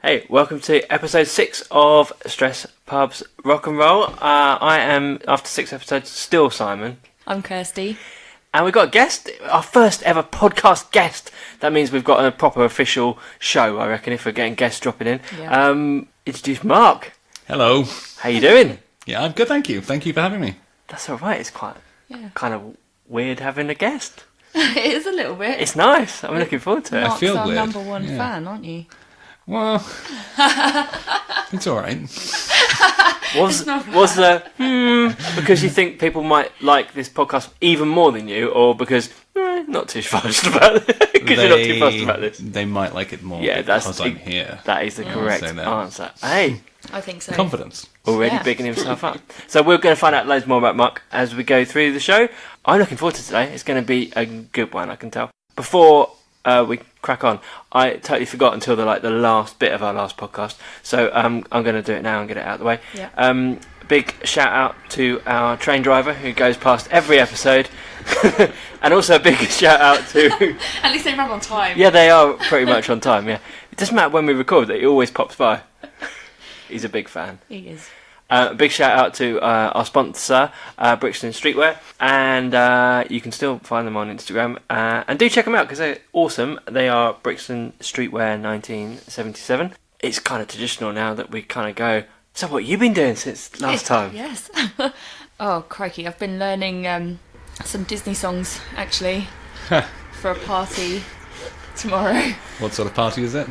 Hey, welcome to episode 6 of Stress Pubs Rock and Roll. I am, after 6 episodes, still Simon. I'm Kirsty. And we've got a guest, our first ever podcast guest. That means we've got a proper official show, I reckon, if we're getting guests dropping in. Yeah. Introduce Mark. Hello. How you doing? Yeah, I'm good, thank you. Thank you for having me. That's alright, it's kind of weird having a guest. It is a little bit. It's nice, I'm looking forward to it. Mark's I feel our weird. number one fan, aren't you? Well, it's alright. Was the because you think people might like this podcast even more than you, or because not too fussed about it? Because you're not too fussed about this. They might like it more because I'm here. That is the correct say that. answer. Hey, I think so. Confidence. already bigging himself up. So we're going to find out loads more about Mark as we go through the show. I'm looking forward to today. It's going to be a good one, I can tell. Before we crack on, I totally forgot until the last bit of our last podcast. So I'm going to do it now and get it out of the way. Yeah. Big shout out to our train driver who goes past every episode. And also a big shout out to... At least they run on time. Yeah, they are pretty much on time, yeah. It doesn't matter when we record, he always pops by. He's a big fan. He is. Big shout out to our sponsor, Brixton Streetwear, and you can still find them on Instagram. And do check them out because they're awesome. They are Brixton Streetwear 1977. It's kind of traditional now that we kind of go, so what have you been doing since last time? Yes. Oh, crikey. I've been learning some Disney songs, actually, for a party tomorrow. What sort of party is it?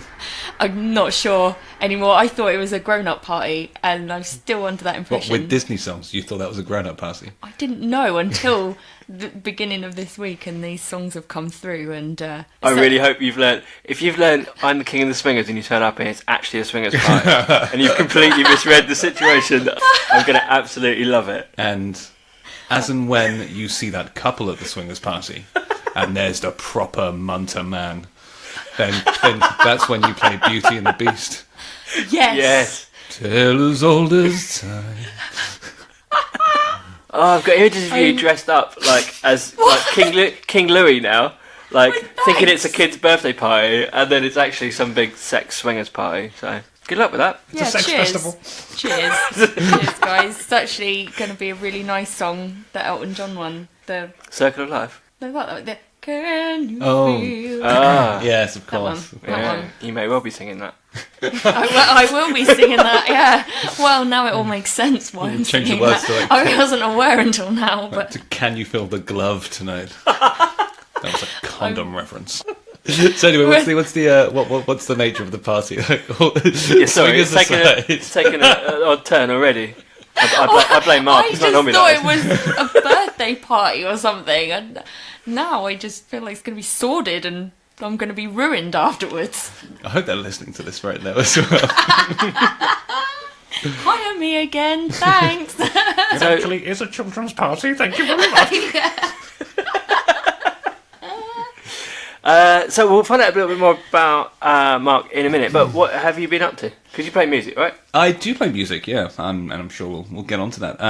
I'm not sure anymore. I thought it was a grown-up party, and I'm still under that What, impression. with Disney songs? You thought that was a grown-up party? I didn't know until the beginning of this week, and these songs have come through. And I really hope you've learned. If you've learned I'm the King of the Swingers and you turn up and it's actually a swingers party and you've completely misread the situation, I'm going to absolutely love it. And as and when you see that couple at the swingers party, and there's the proper munter man, then that's when you play Beauty and the Beast. Yes. Tale as old as time. Oh, I've got images of you dressed up as King Louis now, thinking it's a kid's birthday party, and then it's actually some big sex swingers party. So good luck with that. It's a sex cheers. festival. Cheers. Cheers, guys. It's actually going to be a really nice song, the Elton John one. The Circle of Life. the Can You Oh. Feel? Yes, of That one. course. That one. You may well be singing that. I will be singing that, yeah. Well, now it all makes sense why I'm Change the singing words that. to I wasn't aware until now, but... Can you feel the glove tonight? That was a condom reference. So anyway, what's the nature of the party? Yeah, sorry, it's taken an odd turn already. I blame Mark. I It's just not normally thought like it was a birthday party or something, and now I just feel like it's going to be sordid and I'm going to be ruined afterwards. I hope they're listening to this right now as well. Hire me again, thanks. It actually is a children's party, thank you very much. So we'll find out a little bit more about Mark in a minute. But what have you been up to? Because you play music, right? I do play music, yeah, and I'm sure we'll get on to that.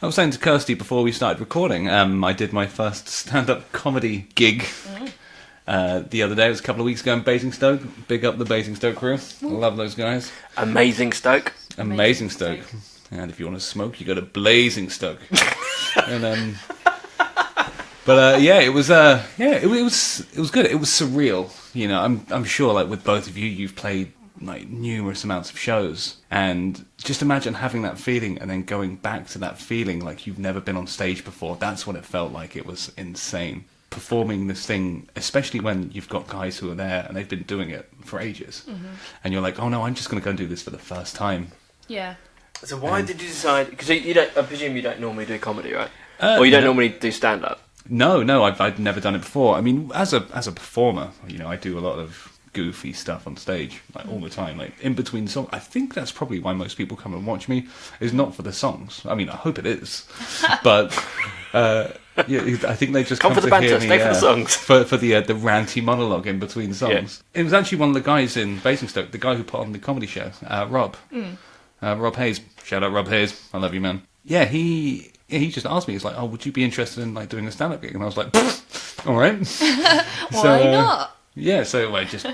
I was saying to Kirsty before we started recording, I did my first stand-up comedy gig the other day. It was a couple of weeks ago in Basingstoke. Big up the Basingstoke crew. I love those guys. Amazing Stoke. Amazing Stoke. And if you want to smoke, you go to Blazing Stoke. And But it was good. It was surreal. You know, I'm sure with both of you, you've played numerous amounts of shows, and just imagine having that feeling and then going back to that feeling like you've never been on stage before. That's what it felt like. It was insane performing this thing, especially when you've got guys who are there and they've been doing it for ages, and you're like, oh no, I'm just going to go and do this for the first time. Yeah. So why did you decide? Because you don't. I presume you don't normally do comedy, right? Or you don't normally do stand-up. No, I've never done it before. I mean, as a performer, I do a lot of goofy stuff on stage, all the time, in between songs. I think that's probably why most people come and watch me, is not for the songs. I mean, I hope it is, but I think they just come for the to banter, hear me, stay for the songs, for the ranty monologue in between songs. Yeah. It was actually one of the guys in Basingstoke, the guy who put on the comedy show, Rob Hayes. Shout out Rob Hayes, I love you, man. Yeah, he just asked me, he's like, oh, would you be interested in doing a stand-up gig? And I was like, all right. Why not? Yeah, so I just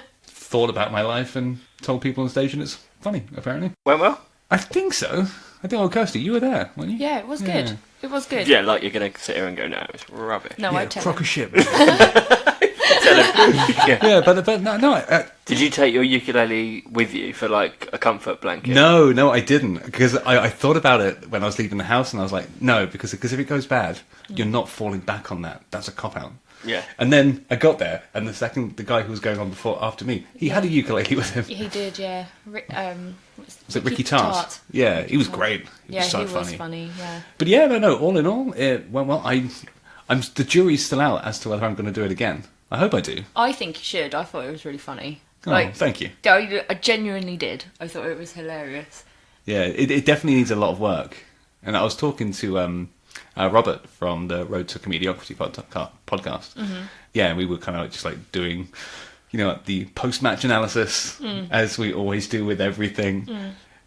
thought about my life and told people on stage, and it's funny, apparently. Went well? I think so. I think, Kirsty, you were there, weren't you? Yeah, it was good. It was good. Yeah, like you're going to sit here and go, no, it's rubbish. No, I tell crock him. of shit. Tell him. Yeah, but no. Did you take your ukulele with you for like a comfort blanket? No, I didn't, because I thought about it when I was leaving the house, and I was like, no, because if it goes bad, you're not falling back on that. That's a cop out. Yeah. And then I got there, and the guy who was going on after me, he had a ukulele with him. He did, yeah. Was it Ricky Tart? Yeah, he was great. He was so was funny, yeah. But yeah, no, all in all, it went well. The jury's still out as to whether I'm going to do it again. I hope I do. I think you should. I thought it was really funny. Oh, thank you. I genuinely did. I thought it was hilarious. Yeah, it definitely needs a lot of work. And I was talking to Robert from the Road to Comediocrity podcast. Mm-hmm. Yeah, and we were kind of just like doing, the post-match analysis, as we always do with everything.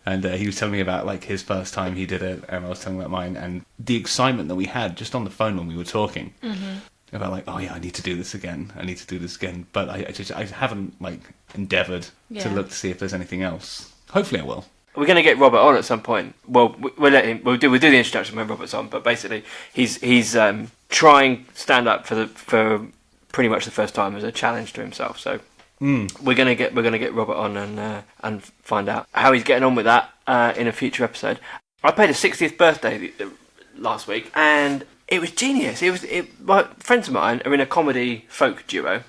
And he was telling me about like his first time he did it, and I was telling him about mine, and the excitement that we had just on the phone when we were talking. About like, oh yeah, I need to do this again. But I haven't like endeavoured to look to see if there's anything else. Hopefully I will. We're going to get Robert on at some point. Well, we'll do the introduction when Robert's on. But basically, he's trying stand up for pretty much the first time as a challenge to himself. So we're gonna get Robert on and find out how he's getting on with that in a future episode. I played a 60th birthday last week, and it was genius. My friends of mine are in a comedy folk duo.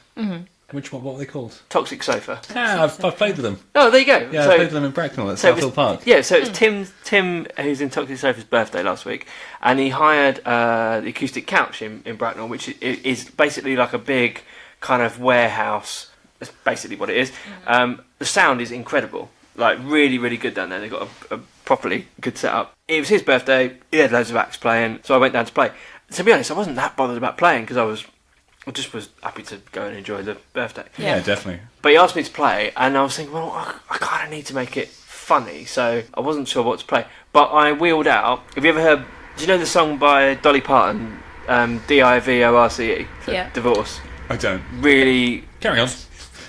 Which one? What were they called? Toxic Sofa. Yeah, I've played with them. Oh, there you go. Yeah, I played with them in Bracknell at Southfield Park. Yeah, so it was Tim, who's in Toxic Sofa's birthday last week, and he hired the acoustic couch in Bracknell, which is basically like a big kind of warehouse. That's basically what it is. The sound is incredible. Like, really, really good down there. They've got a properly good setup. It was his birthday. He had loads of acts playing, so I went down to play. To be honest, I wasn't that bothered about playing because I just was happy to go and enjoy the birthday. Yeah, definitely. But he asked me to play, and I was thinking, well, I kind of need to make it funny, so I wasn't sure what to play. But I wheeled out. Have you ever heard? Do you know the song by Dolly Parton, Divorce? Yeah. Divorce. I don't. Really Carry on.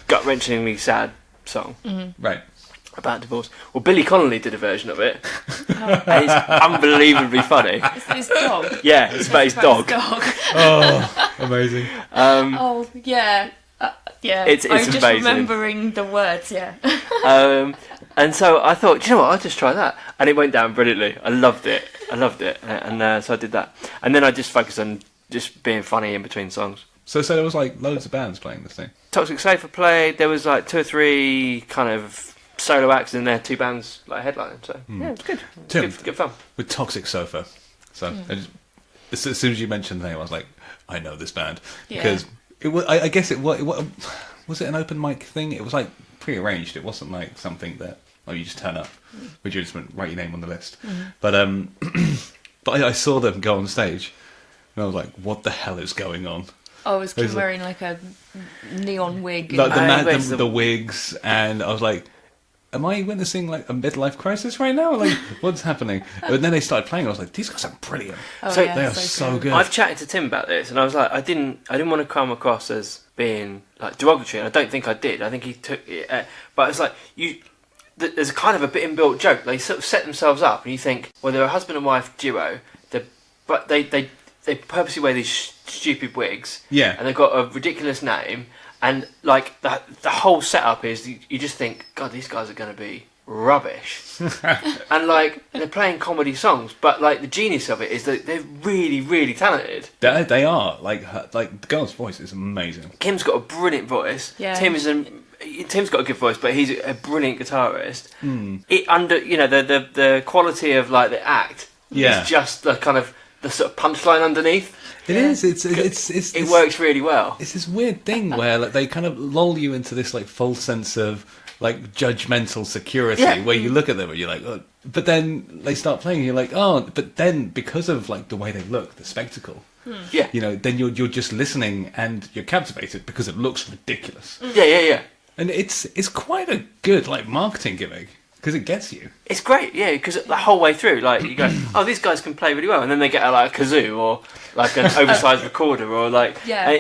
gut-wrenchingly sad song. Right. About divorce. Well, Billy Connolly did a version of it, and it's unbelievably funny. It's his dog. Yeah, it's about his dog. Oh, amazing. Oh, yeah. Yeah. It's I'm just amazing. remembering the words, yeah. And so I thought, do you know what? I'll just try that, and it went down brilliantly. I loved it, and so I did that. And then I just focused on just being funny in between songs. So there was like loads of bands playing this thing. Toxic Sofa played. There was like 2 or 3 kind of solo acts in there, 2 bands like headlining. So yeah, it was good. Tim, Good fun. With Toxic Sofa. So as soon as you mentioned the name, I was like, I know this band because it was. I guess it was it an open mic thing? It was like pre-arranged. It wasn't like something that you just turn up with your instrument, write your name on the list. But but I saw them go on stage, and I was like, what the hell is going on? Oh, was Kim wearing like a neon wig? Like the wigs, and I was like, am I witnessing like a midlife crisis right now? Like, what's happening? But then they started playing. I was like, these guys are brilliant. Oh, So yeah, They are so good. I've chatted to Tim about this, and I was like, I didn't want to come across as being like derogatory, and I don't think I did. I think he took it, but it's like there's kind of a bit inbuilt joke. They sort of set themselves up, and you think, well, they're a husband and wife duo, but they purposely wear these stupid wigs, and they've got a ridiculous name, and like the whole setup is you just think, God, these guys are going to be rubbish, and like they're playing comedy songs, but like the genius of it is that they're really, really talented. They are like the girl's voice is amazing. Kim's got a brilliant voice. Yeah. Tim's got a good voice, but he's a brilliant guitarist. It the quality of like the act is just the kind of the sort of punchline underneath. It is. It works really well. It's this weird thing where like they kind of lull you into this like false sense of like judgmental security, where you look at them and you're like, oh. But then they start playing and you're like, oh. But then because of like the way they look, the spectacle, then you're just listening and you're captivated because it looks ridiculous. Yeah. And it's quite a good like marketing gimmick. Because it gets you. It's great, yeah, because the whole way through, like, you go, oh, these guys can play really well, and then they get a kazoo, or, like, an oversized recorder, or, like... Yeah.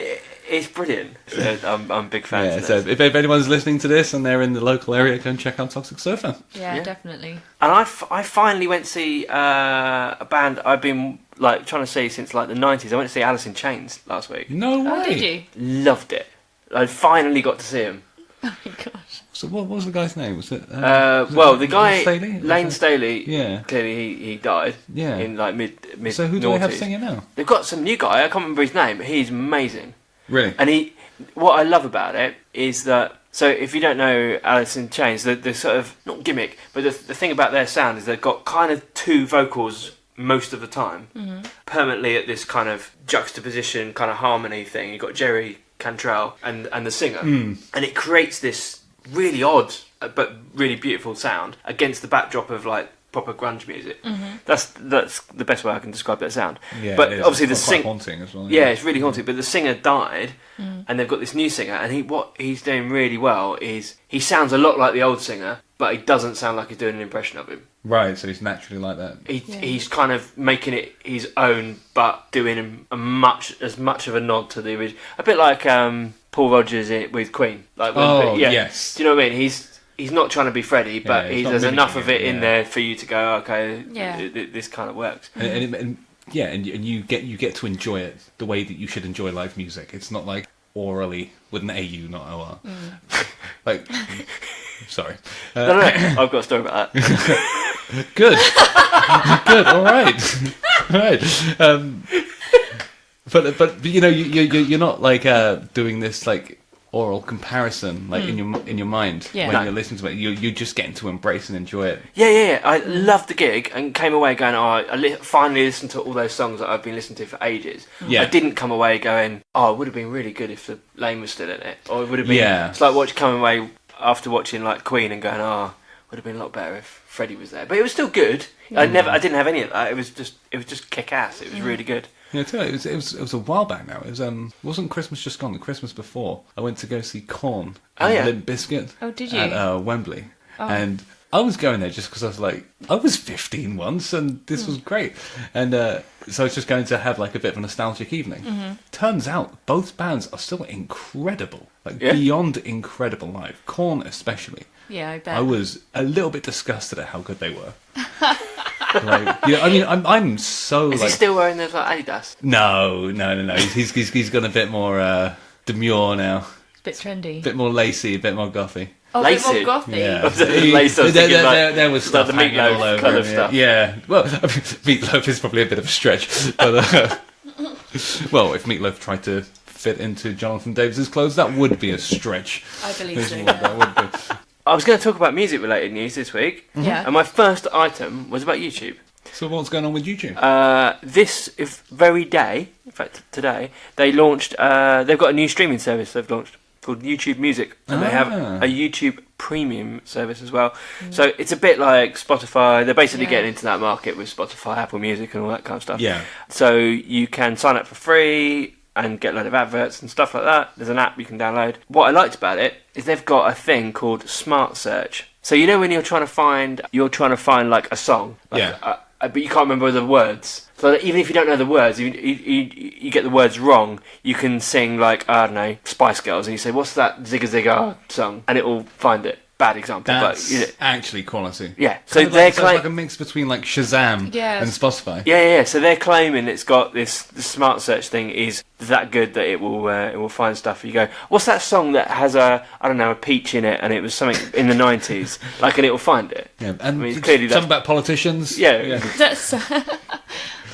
It's brilliant. So I'm a big fan. Yeah, of so this. if anyone's listening to this and they're in the local area, go and check out Toxic Sofa. Yeah, definitely. And I finally went to see a band I've been like trying to see since like the 90s. I went to see Alice in Chains last week. No way. Oh, did you? Loved it. I finally got to see him. Oh my gosh. So what was the guy's name? Was it? The guy Staley? Lane Staley. Yeah. Clearly, he died. Yeah. In like mid. So who do they have singing now? They've got some new guy. I can't remember his name. He's amazing. Really? And what I love about it is that. So if you don't know Alice in Chains, the sort of not gimmick, but the thing about their sound is they've got kind of two vocals most of the time, permanently at this kind of juxtaposition, kind of harmony thing. You've got Jerry Cantrell and the singer, and it creates this really odd but really beautiful sound against the backdrop of like proper grunge music. That's the best way I can describe that sound. Yeah, but it is. obviously It's quite haunting as well. Yeah, it's really haunting. But the singer died, and they've got this new singer, and what he's doing really well is he sounds a lot like the old singer, but he doesn't sound like he's doing an impression of him. Right, so he's naturally like that. He's kind of making it his own, but doing as much of a nod to the original. A bit like Paul Rodgers with Queen. Like yes. Do you know what I mean? He's not trying to be Freddie, but there's enough of it in there for you to go, okay, this kind of works. And you get to enjoy it the way that you should enjoy live music. It's not like orally with an AU, not OR. Like, sorry. No, I've got a story about that. Good. Good. All right. But you know you're not like doing this like oral comparison like in your mind when you're listening to it. You're just getting to embrace and enjoy it. Yeah. I loved the gig and came away going, I finally listened to all those songs that I've been listening to for ages. Yeah. I didn't come away going, it would have been really good if the Lane was still in it, or it would have been. Yeah. It's like coming away after watching like Queen and going, would have been a lot better if Freddie was there, but it was still good. I didn't have any of that. It was just kick ass. It was really good. Yeah, tell you, it was a while back now. It was wasn't Christmas just gone? The Christmas before, I went to go see Korn and Limp Bizkit. Oh, did you? At Wembley, and I was going there just because I was like, I was 15 once, and this was great, and so I was just going to have like a bit of a nostalgic evening. Turns out both bands are still incredible, beyond incredible live. Korn especially. Yeah, I bet. I was a little bit disgusted at how good they were. I mean, I'm so. Is he still wearing those like Adidas? No. He's gone a bit more demure now. It's a bit trendy. A bit more lacy, a bit more gothy. Oh, Lacy? a bit more gothy. Yeah. Lace, I was thinking, there was stuff the hanging all Meatloaf over kind him, of stuff. Yeah. Well, I mean, Meatloaf is probably a bit of a stretch, but well, if Meatloaf tried to fit into Jonathan Davis's clothes, that would be a stretch. I believe so. That would be. I was going to talk about music-related news this week, Yeah. and my first item was about YouTube. So what's going on with YouTube? This very day, in fact today, they launched. They've got a new streaming service they've launched called YouTube Music, and they have a YouTube Premium service as well. So it's a bit like Spotify. They're basically getting into that market with Spotify, Apple Music, and all that kind of stuff. Yeah. So you can sign up for free and get a load of adverts and stuff like that. There's an app you can download. What I liked about it is they've got a thing called Smart Search. So you know when you're trying to find like a song, but you can't remember the words. So that even if you don't know the words, you get the words wrong, you can sing like, I don't know, Spice Girls, and you say, what's that Zigga Zigga song? And it will find it. Bad example, That's actually quality. Yeah, so they're it's like a mix between like Shazam and Spotify. Yeah. So they're claiming it's got the smart search thing is that good that it will find stuff. You go, what's that song that has a peach in it, and it was something in the 90s, like, and it will find it. Yeah, and I mean, clearly something about politicians. Yeah. That's.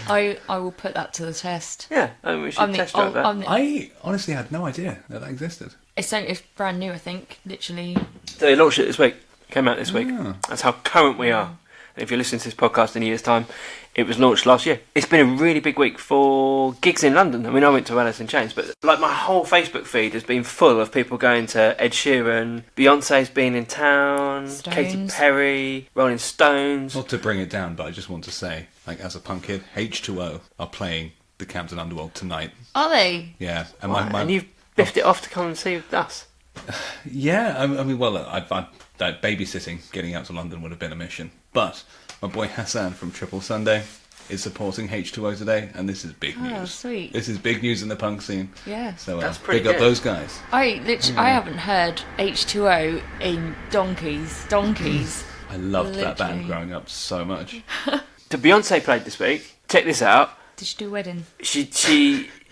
I will put that to the test. Yeah, we should test drive that. I honestly had no idea that existed. It's brand new, I think. Literally. So they launched it this week. Came out this week. Yeah. That's how current we are. And if you're listening to this podcast in a year's time, it was launched last year. It's been a really big week for gigs in London. I mean, I went to Alice in Chains, but like my whole Facebook feed has been full of people going to Ed Sheeran, Beyonce's been in town, Stones. Katy Perry, Rolling Stones. Not to bring it down, but I just want to say, like, as a punk kid, H2O are playing the Camden Underworld tonight. Are they? Yeah, And you've biffed it off to come and see us. Yeah, I mean, well, that babysitting, getting out to London would have been a mission. But my boy Hassan from Triple Sunday, is supporting H2O today, and this is big news. Oh, sweet. This is big news in the punk scene. Yeah. So That's pretty big up good. those guys. I haven't heard H2O in donkeys. I loved that band Literally. growing up so much. The Beyonce played this week. Check this out. Did she do a wedding? She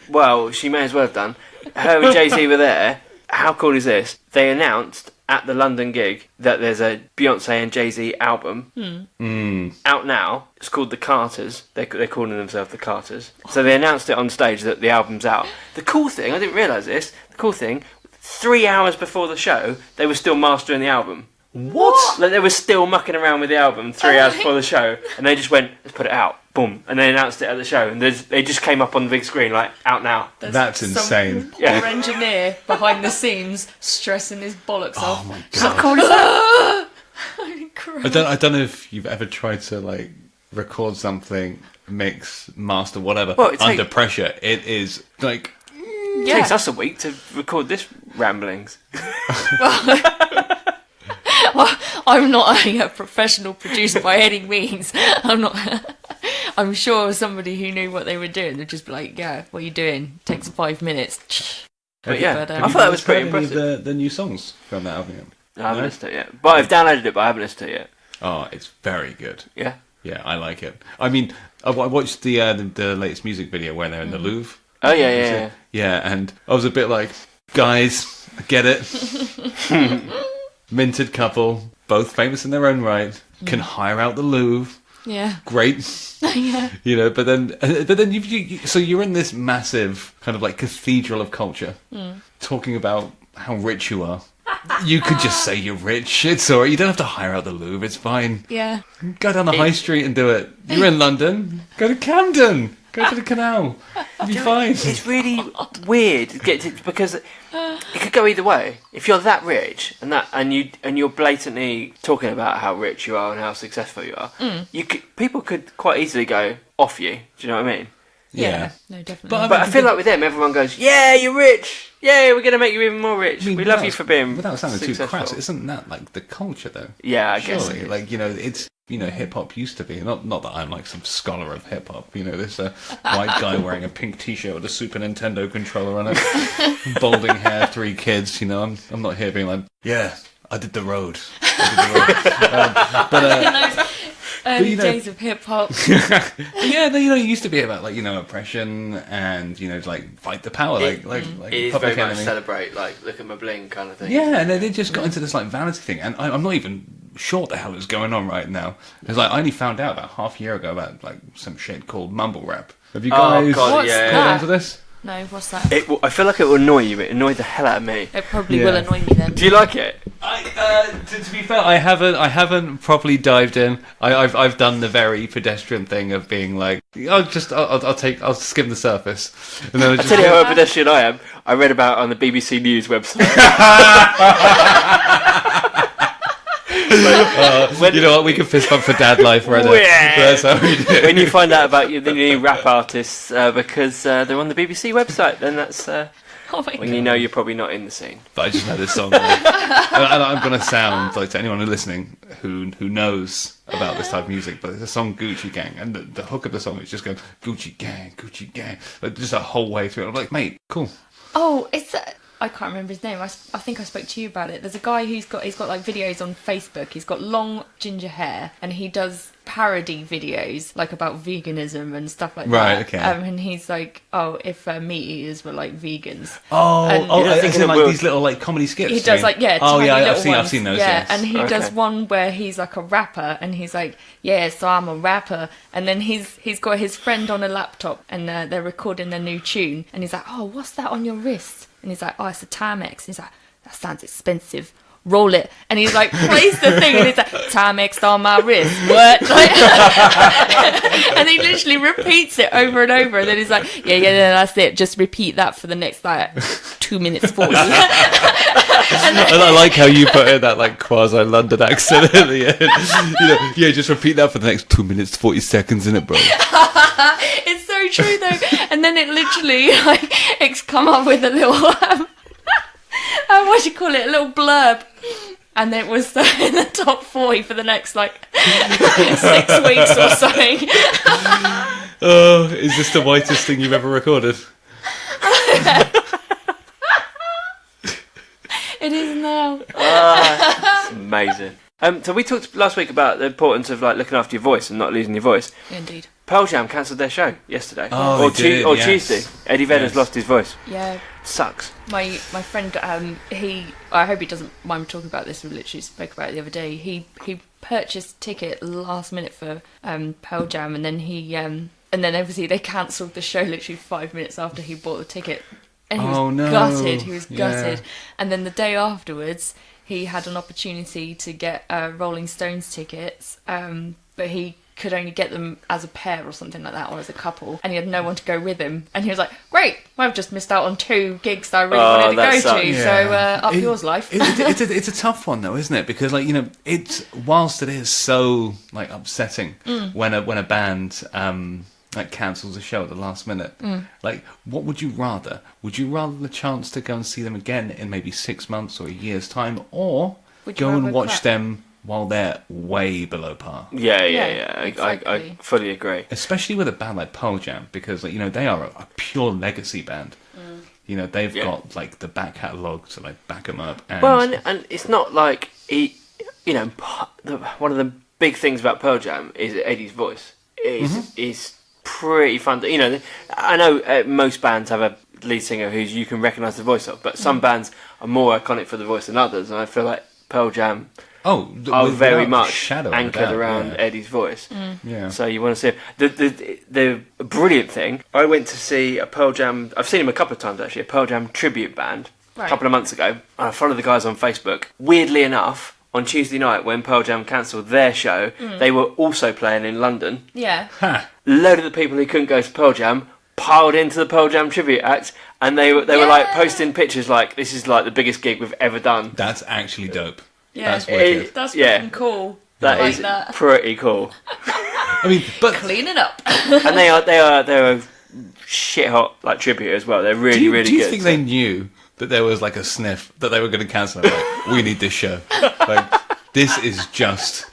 may as well have done. Her and Jay-Z were there. How cool is this? They announced at the London gig that there's a Beyonce and Jay-Z album out now. It's called The Carters. They're calling themselves The Carters. So they announced it on stage that the album's out. The cool thing, I didn't realise this, 3 hours before the show, they were still mastering the album. What? Like they were still mucking around with the album 3 hours before the show, and they just went, let's put it out. Boom. And they announced it at the show, and they just came up on the big screen, like, out now. That's insane. Some poor engineer behind the scenes stressing his bollocks off. Oh my How god. cool is that? I don't know if you've ever tried to like record something, mix, master, whatever under pressure. It is like It Yeah. takes us a week to record this ramblings. Well, I'm not a professional producer by any means. I'm sure somebody who knew what they were doing would just be like, yeah, what are you doing? Takes 5 minutes. But yeah, But, I thought that was pretty Have you heard any impressive. of the new songs from that album yet? I haven't listened to it yet. But I've downloaded it, but I haven't listened to it yet. Oh, it's very good. Yeah. Yeah, I like it. I mean, I watched the latest music video where they're in the Louvre. Oh, yeah. Yeah, and I was a bit like, guys, I get it. Minted couple, both famous in their own right, can hire out the Louvre. Yeah. Great. Yeah. You know, but then so you're in this massive kind of like cathedral of culture, talking about how rich you are. You could just say you're rich. It's alright. You don't have to hire out the Louvre. It's fine. Yeah. Go down the high street and do it. You're in London. Go to Camden. Go to the canal. You'll be fine. It's really weird because it could go either way. If you're that rich and you're blatantly talking about how rich you are and how successful you are, people could quite easily go off you. Do you know what I mean? Yeah. No, definitely. But But I feel like with them, everyone goes, "Yeah, you're rich. Yeah, we're going to make you even more rich. I mean, we love you for being without sounding successful." too crass, isn't that like the culture though? Yeah, I guess. Surely, it is. like it's hip hop used to be. Not that I'm like some scholar of hip hop. This white guy wearing a pink T-shirt with a Super Nintendo controller on it, balding hair, 3 kids. I'm not here being like, yeah, I did the road. Early days of hip hop. Yeah, it used to be about like oppression and like fight the power, It like is Public very much Enemy. celebrate, like look at my bling kind of thing. Yeah, and they just got into this like vanity thing, and I'm not even sure what the hell is going on right now. Because I only found out about half a year ago about like some shit called mumble rap. Have you guys God, What's yeah. that? onto this? No, what's that? I feel like it will annoy you, but it annoyed the hell out of me. It probably Yeah. will annoy me then. Do you like it? To be fair, I haven't properly dived in. I've done the very pedestrian thing of being like, I'll skim the surface, and then I tell you how pedestrian I am. I read about it on the BBC News website. you know what? We can fist bump for dad life, right? Yeah. That's how we do it. When you find out about the new rap artists because they're on the BBC website, then that's Oh my when God. you know you're probably not in the scene. But I just know this song, and I'm gonna sound like to anyone who's listening who knows about this type of music. But it's a song Gucci Gang, and the hook of the song is just going Gucci Gang, like just a whole way through. I'm like, mate, cool. Oh, it's I can't remember his name. I think I spoke to you about it. There's a guy he's got like videos on Facebook. He's got long ginger hair, and he does parody videos like about veganism and stuff like Right, that. okay. And he's like, oh, if meat eaters were like vegans. Oh, And- You're not as thinking in of like Will- these little like comedy skits. He you does mean? like Oh tiny yeah, little I've ones. seen those. Yeah, Yes. and he Okay. does one where he's like a rapper, and he's like, yeah, so I'm a rapper, and then he's got his friend on a laptop, and they're recording their new tune, and he's like, oh, what's that on your wrist? And he's like, oh, it's a Timex. And he's like, that sounds expensive. Roll it. And he's like, plays the thing, and he's like, Timex on my wrist. What? Like, and he literally repeats it over and over, and then he's like, yeah, that's it. Just repeat that for the next like 2 minutes 40. And I like how you put in that like quasi London accent at the end. Yeah, just repeat that for the next 2 minutes 40 seconds, innit, bro? It's so true though. And then it literally it's come up with a little what do you call it? A little blurb. and it was in the top 40 for the next, 6 weeks or something. Oh, is this the whitest thing you've ever recorded? It is now. It's amazing. So we talked last week about the importance of looking after your voice and not losing your voice. Indeed. Pearl Jam cancelled their show yesterday. Oh, or they did, yes. Tuesday. Eddie Vedder's lost his voice. Yeah. Sucks. My friend, I hope he doesn't mind me talking about this. We literally spoke about it the other day. He purchased a ticket last minute for Pearl Jam, and then then obviously they cancelled the show literally 5 minutes after he bought the ticket, and he was gutted. He was gutted. Yeah. And then the day afterwards, he had an opportunity to get Rolling Stones tickets, but he could only get them as a pair or something like that, or as a couple, and he had no one to go with him, and he was like, great, well, I've just missed out on 2 gigs that I really wanted to go sucks. to. Yeah. So up yours, life. It's a tough one though, isn't it? Because it's whilst it is so upsetting when a band cancels a show at the last minute, what would you rather? Would you rather the chance to go and see them again in maybe 6 months or a year's time, or go and watch them while they're way below par? Yeah. Exactly. I fully agree. Especially with a band like Pearl Jam, because they are a pure legacy band. They've got the back catalogue to back them up. And and it's not like one of the big things about Pearl Jam is Eddie's voice is pretty fun. I know most bands have a lead singer who you can recognise the voice of, but some bands are more iconic for the voice than others, and I feel like Pearl Jam are very much anchored around Eddie's voice. Yeah. So you want to see it. The brilliant thing, I went to see a Pearl Jam, I've seen him a couple of times actually, a Pearl Jam tribute band a couple of months ago. I followed the guys on Facebook. Weirdly enough, on Tuesday night when Pearl Jam cancelled their show, they were also playing in London. Yeah. Ha. A load of the people who couldn't go to Pearl Jam piled into the Pearl Jam tribute act, and they were posting pictures this is the biggest gig we've ever done. That's actually dope. Yeah. That's wicked. That's fucking cool. That is pretty cool. I mean, but Clean it up. And they're a shit hot tribute as well. They're really really do you good. think they knew that there was a sniff that they were going to cancel it? We need this show. This is just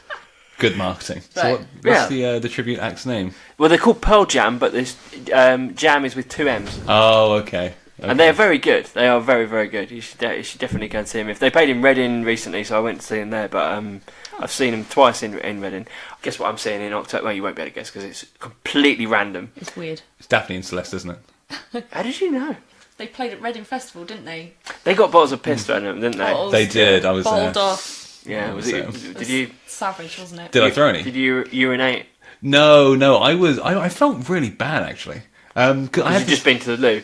good marketing. Right. So what's the tribute act's name? Well, they're called Pearl Jam, but this Jam is with 2 M's. Oh, okay. And they're very good. They are very, very good. You should definitely go and see them. If they played in Reading recently, so I went to see them there. But I've seen them twice in Reading. Guess what I'm seeing in October? Well, you won't be able to guess because it's completely random. It's weird. It's Daphne and Celeste, isn't it? How did you know? They played at Reading Festival, didn't they? They got bottles of piss thrown at them, didn't they? Bottles. They did. I was there. Bowled off. Yeah. Was it? Did you? Savage, wasn't it? Did I throw any? Did you urinate? No. I felt really bad actually. You've just been to the loo.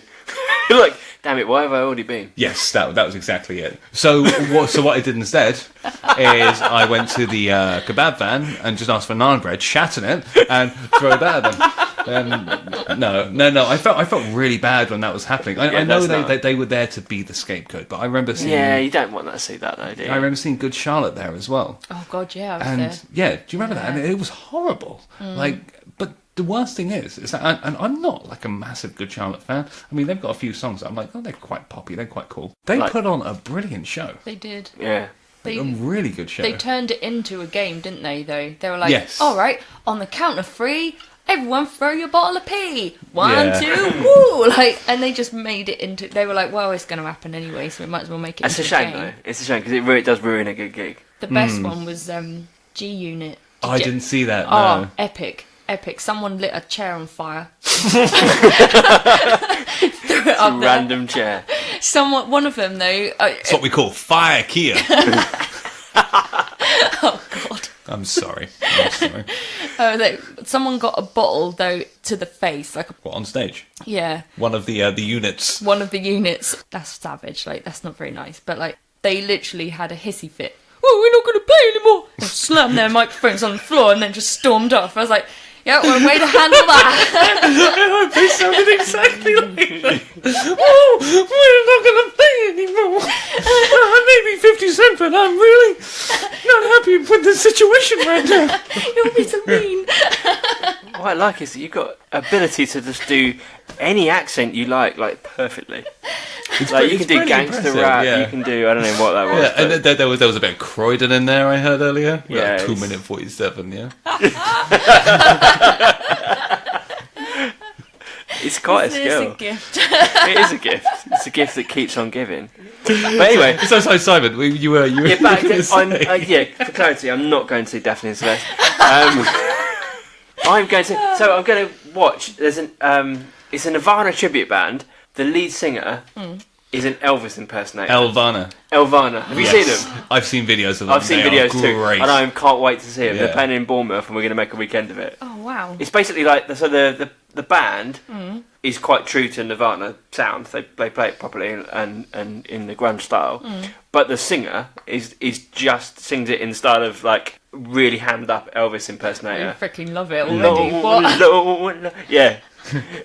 You're like, damn it, why have I already been? Yes, that was exactly it. So what I did instead is I went to the kebab van and just asked for naan bread, shat in it, and throw that at them. No. I felt really bad when that was happening. I know they were there to be the scapegoat, but I remember seeing. Yeah, you don't want to see that though, do you? I remember seeing Good Charlotte there as well. Oh God, yeah, I was And there. yeah, do you remember that? And it was horrible. But the worst thing is that and I'm not a massive Good Charlotte fan. I mean, they've got a few songs that I'm like, oh, they're quite poppy, they're quite cool. They put on a brilliant show. They did. Yeah. A really good show. They turned it into a game, didn't they? Though they were like, Yes. all right, on the count of 3, everyone throw your bottle of pee. 1, Yeah. 2, woo! And they just made it into. They were like, well, it's going to happen anyway, so we might as well make it. It's a into shame game. though. It's a shame because it really does ruin a good gig. The best one was G Unit. I didn't see that. Oh, No. epic. Someone lit a chair on fire. Random chair. One of them though. It's what we call fire Kia. Oh God. I'm sorry. Someone got a bottle though to the face, What, on stage? yeah. One of the units. One of the units. That's savage. That's not very nice. But they literally had a hissy fit. Oh, we're not going to play anymore. They slammed their microphones on the floor and then just stormed off. I was like, yeah, well, way to handle that. They sounded exactly like that. Oh, we're not going to play anymore. Maybe 50 Cent, but I'm really not happy with the situation right now. You're a bit so mean. what I like is that you've got ability to just do any accent you like perfectly. Like you can do gangster rap, you can do, I don't know what that was. Yeah, and there was a bit of Croydon in there, I heard earlier. Yeah, 2 minute 47, yeah. It's quite a skill. It's a gift. It is a gift. It's a gift that keeps on giving. But anyway, So Simon, you were yeah, back to, for clarity, I'm not going to see Daphne and Celeste. I'm going to watch. There's it's a Nirvana tribute band. The lead singer is an Elvis impersonator. Elvana. Have you seen them? I've seen videos of them. I've seen videos too, great. and I can't wait to see them. Yeah. They're playing in Bournemouth, and we're going to make a weekend of it. Oh wow! It's basically like the band is quite true to Nirvana sound. They play it properly and in the grunge style, but the singer is just sings it in the style of like really hammed up Elvis impersonator. I freaking love it already. What? Yeah,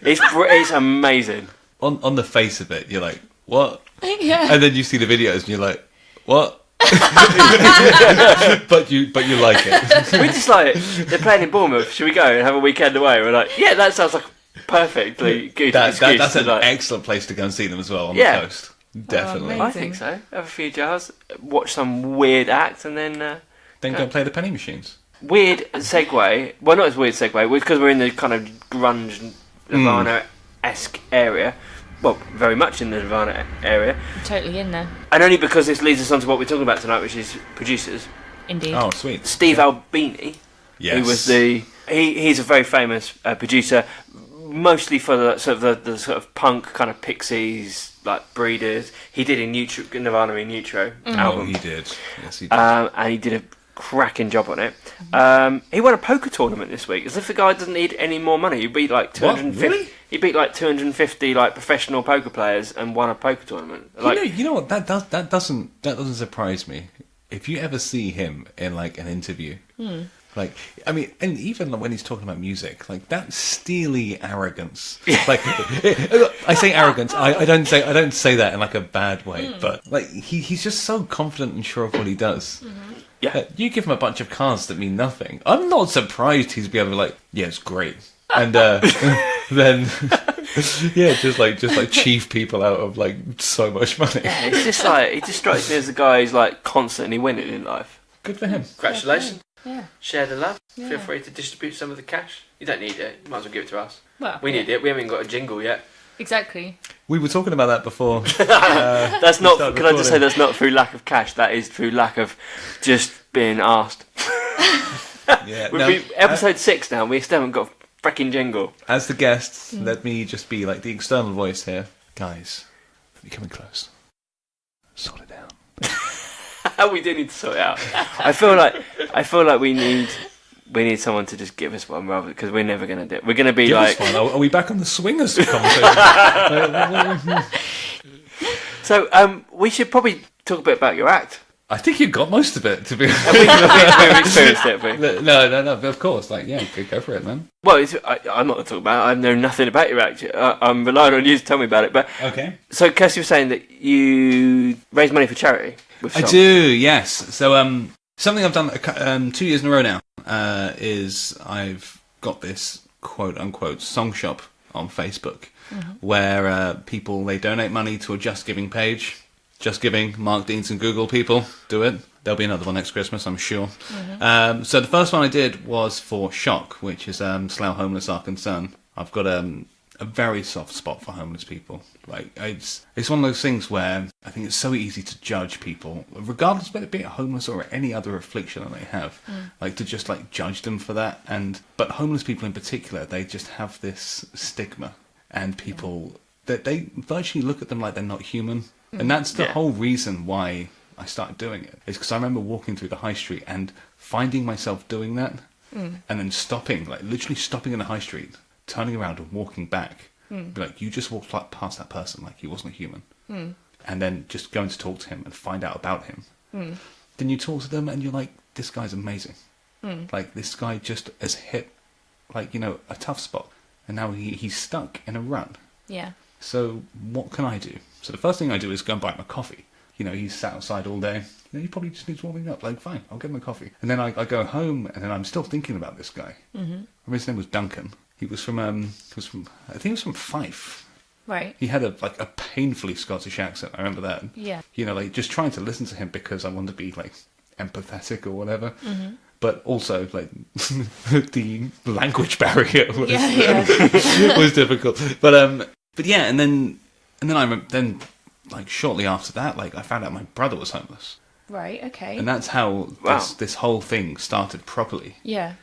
it's amazing. On the face of it, you're like, what? Yeah. And then you see the videos and you're like, what? but you like it. We just like, they're playing in Bournemouth, should we go and have a weekend away? We're like, yeah, that sounds like a perfectly good excuse. That's an like, excellent place to go and see them as well on the coast. Definitely. amazing. I think so. Have a few jars, watch some weird act, and then Then go play the penny machines. weird segue. Well, not as weird segue, because we're in the kind of grunge Nirvana-esque area. Well, very much in the Nirvana area. I'm totally in there. And only because this leads us on to what we're talking about tonight, which is producers. Indeed. Oh, sweet. Steve Albini, Yes. who was he's a very famous producer, mostly for the sort of punk kind of Pixies, like Breeders. He did Nirvana in Utero album. Oh, he did. Yes, he did. And he did a cracking job on it. He won a poker tournament this week, as if the guy doesn't need any more money. He beat like 250. What? Really? He beat like 250 like professional poker players and won a poker tournament. Like, You know what? That doesn't surprise me. If you ever see him in like an interview, like I mean, and even when he's talking about music, like that steely arrogance. Like I say arrogance. I don't say that in like a bad way, but like he's just so confident and sure of what he does. Yeah. You give him a bunch of cards that mean nothing. I'm not surprised he's be able to be like, yeah, it's great. And then just like chief people out of like so much money. yeah, it's just like, he just strikes me as the guy who's like constantly winning in life. Good for him. Congratulations. Yeah. Share the love. Yeah. Feel free to distribute some of the cash. You don't need it. You might as well give it to us. Well, We need it. We haven't got a jingle yet. Exactly. We were talking about that before. That's not. start Can I just say recording. that's not through lack of cash. That is through lack of just being asked. Yeah. We've Now, been episode 6 now. We still haven't got a freaking jingle. as the guests, let me just be like the external voice here. Guys, you're coming close. Sort it out. We do need to sort it out. I feel like we need someone to just give us one rather, because we're never going to do it. We're going to be Give like. us one. Are we back on the swingers conversation? So we should probably talk a bit about your act. I think you got most of it, to be honest. We've experienced it. Have we? No, of course. Like, yeah, go for it, man. Well, I'm not going to talk about it. I know nothing about your act. I'm relying on you to tell me about it. But Okay. so, Kirsty was saying that you raise money for charity. With I songs. do, yes. So, something I've done 2 years in a row now is I've got this quote-unquote song shop on Facebook where people, they donate money to a Just Giving page. Just Giving, Mark Deans and Google people, do it. There'll be another one next Christmas, I'm sure. So the first one I did was for Shock, which is Slough Homeless Are Concerned. I've got a very soft spot for homeless people. Like it's one of those things where I think it's so easy to judge people, regardless of it being homeless or any other affliction that they have, like to just like judge them for that. But homeless people in particular, they just have this stigma, and people that they virtually look at them like they're not human. And that's the whole reason why I started doing it. Is because I remember walking through the high street and finding myself doing that, and then stopping, like literally stopping in the high street, turning around and walking back. Be like, you just walked past that person like he wasn't a human. And then just going to talk to him and find out about him. Then you talk to them and you're like, this guy's amazing. Like, this guy just has hit, like, you know, a tough spot. And now he's stuck in a rut. Yeah. So what can I do? So the first thing I do is go and buy him a coffee. he's sat outside all day. He probably just needs warming up. Like, fine, I'll give him a coffee. And then I go home, and then I'm still thinking about this guy. Mm-hmm. His name was Duncan. He was from, I think he was from Fife. Right. He had a painfully Scottish accent. I remember that. Yeah. Like just trying to listen to him because I wanted to be like empathetic or whatever. Mm-hmm. But also like the language barrier was, was difficult. But yeah, and then like shortly after that, like I found out my brother was homeless. Right. Okay. And that's how this whole thing started properly. Yeah.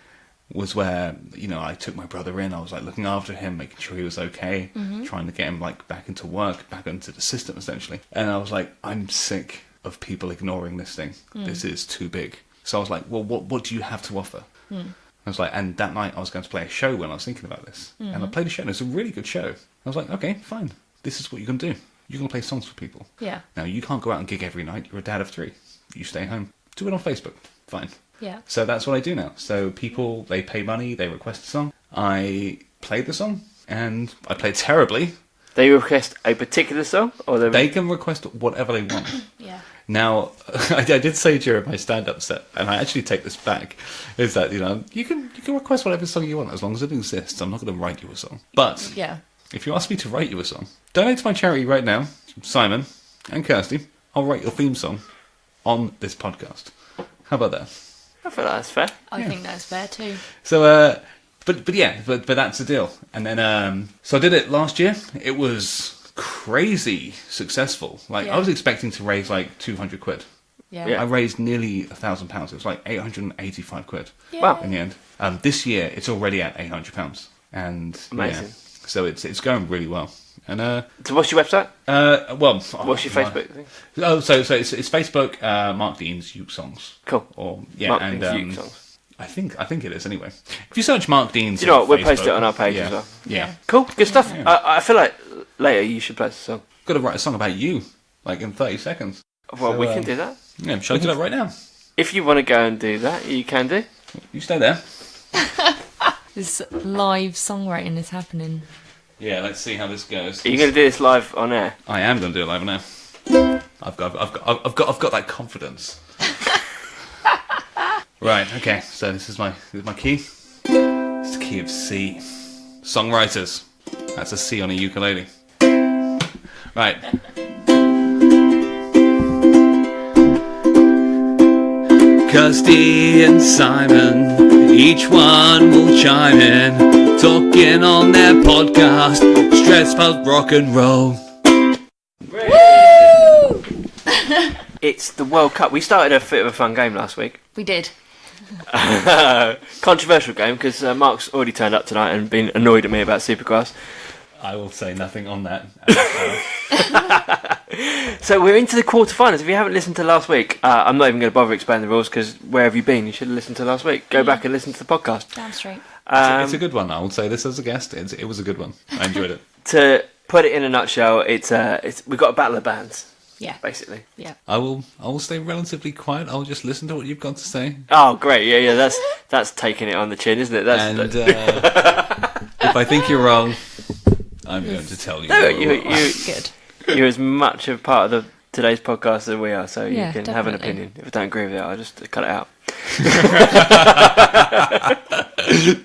Was where, I took my brother in, I was like looking after him, making sure he was okay, trying to get him like back into work, back into the system essentially. And I was like, I'm sick of people ignoring this thing. This is too big. So I was like, well, what do you have to offer? I was like, and that night I was going to play a show when I was thinking about this. And I played a show, and it's a really good show. I was like, okay, fine. This is what you can do. You're going to play songs for people. Yeah. Now, you can't go out and gig every night. You're a dad of 3. You stay home. Do it on Facebook. Fine. Yeah. So that's what I do now. So people, they pay money, they request a song. I play the song, and I play terribly. They request a particular song? Or they can request whatever they want. Yeah. Now, I did say during my stand-up set, and I actually take this back, is that, you can request whatever song you want, as long as it exists. I'm not going to write you a song. But if you ask me to write you a song, donate to my charity right now, Simon and Kirsty. I'll write your theme song on this podcast. How about that? I feel that's fair. I think that's fair too. So, but that's the deal. And then, so I did it last year. It was crazy successful. Like I was expecting to raise like 200 quid. Yeah. I raised nearly £1,000. It was like 885 quid. Yeah. In the end. This year it's already at £800, and amazing. So it's going really well. And so what's your website? What's your Facebook thing? Oh, so it's Facebook. Mark Dean's Uke Songs. Cool. Or Mark Dean's Uke Songs. I think it is anyway. If you search Mark Dean's, you know what? We'll Facebook, post it on our page as well. Yeah. Cool. Good stuff. Yeah. I feel like later you should play the song. Got to write a song about you, like in 30 seconds. Well, we can do that. Yeah, shall I do that right now? If you want to go and do that, you can do. You stay there. This live songwriting is happening. Yeah, let's see how this goes. Are you going to do this live on air? I am going to do it live on air. I've got that confidence. Right. Okay. So this is my key. It's the key of C. Songwriters. That's a C on a ukulele. Right. Kirsty and Simon, each one will chime in, talking on their podcast, stress about rock and roll. Woo! It's the World Cup. We started a bit of a fun game last week. We did. Controversial game, because Mark's already turned up tonight and been annoyed at me about Supergrass. I will say nothing on that. So we're into the quarterfinals. If you haven't listened to last week, I'm not even going to bother explaining the rules, because where have you been? You should have listened to last week. Go back and listen to the podcast. Damn straight. It's a good one. I will say this as a guest. It was a good one. I enjoyed it. To put it in a nutshell, it's we've got a battle of bands. Yeah. Basically. Yeah. I will stay relatively quiet. I'll just listen to what you've got to say. Oh, great. Yeah. That's taking it on the chin, isn't it? If I think you're wrong, I'm going to tell you. No, good. You're as much a part of today's podcast as we are, so you can definitely have an opinion. If I don't agree with it, I'll just cut it out.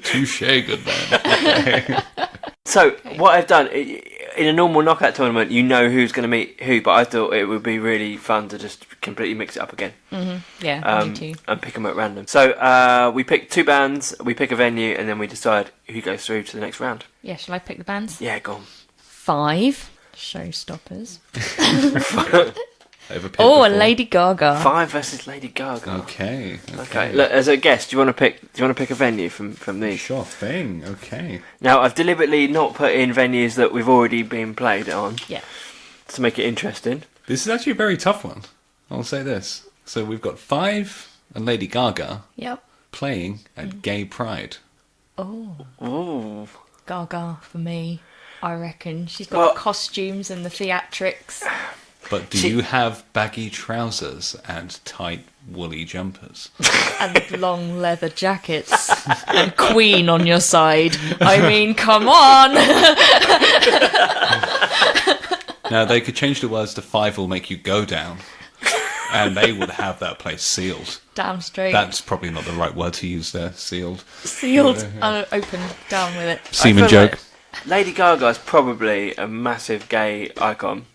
Touche, good man. So, what I've done, in a normal knockout tournament, you know who's going to meet who, but I thought it would be really fun to just completely mix it up again. Mm-hmm. Yeah, me too. And pick them at random. So, we pick 2 bands, we pick a venue, and then we decide who goes through to the next round. Yeah, shall I pick the bands? Yeah, go on. 5 showstoppers. A Lady Gaga. 5 versus Lady Gaga. Okay. Look, as a guest, do you want to pick a venue from these? Sure thing. Okay. Now, I've deliberately not put in venues that we've already been played on. Yeah. To make it interesting. This is actually a very tough one. I'll say this. So we've got 5 and Lady Gaga. Yep. Playing at Gay Pride. Oh. Ooh. Gaga for me, I reckon. She's got the costumes and the theatrics. But do you have baggy trousers and tight woolly jumpers? And long leather jackets. And Queen on your side. I mean, come on! Now, they could change the words to 5 will make you go down. and they would have that place sealed. Damn straight. That's probably not the right word to use there. Sealed. Sealed, open, down with it. Semen I feel joke. like Lady Gaga's probably a massive gay icon.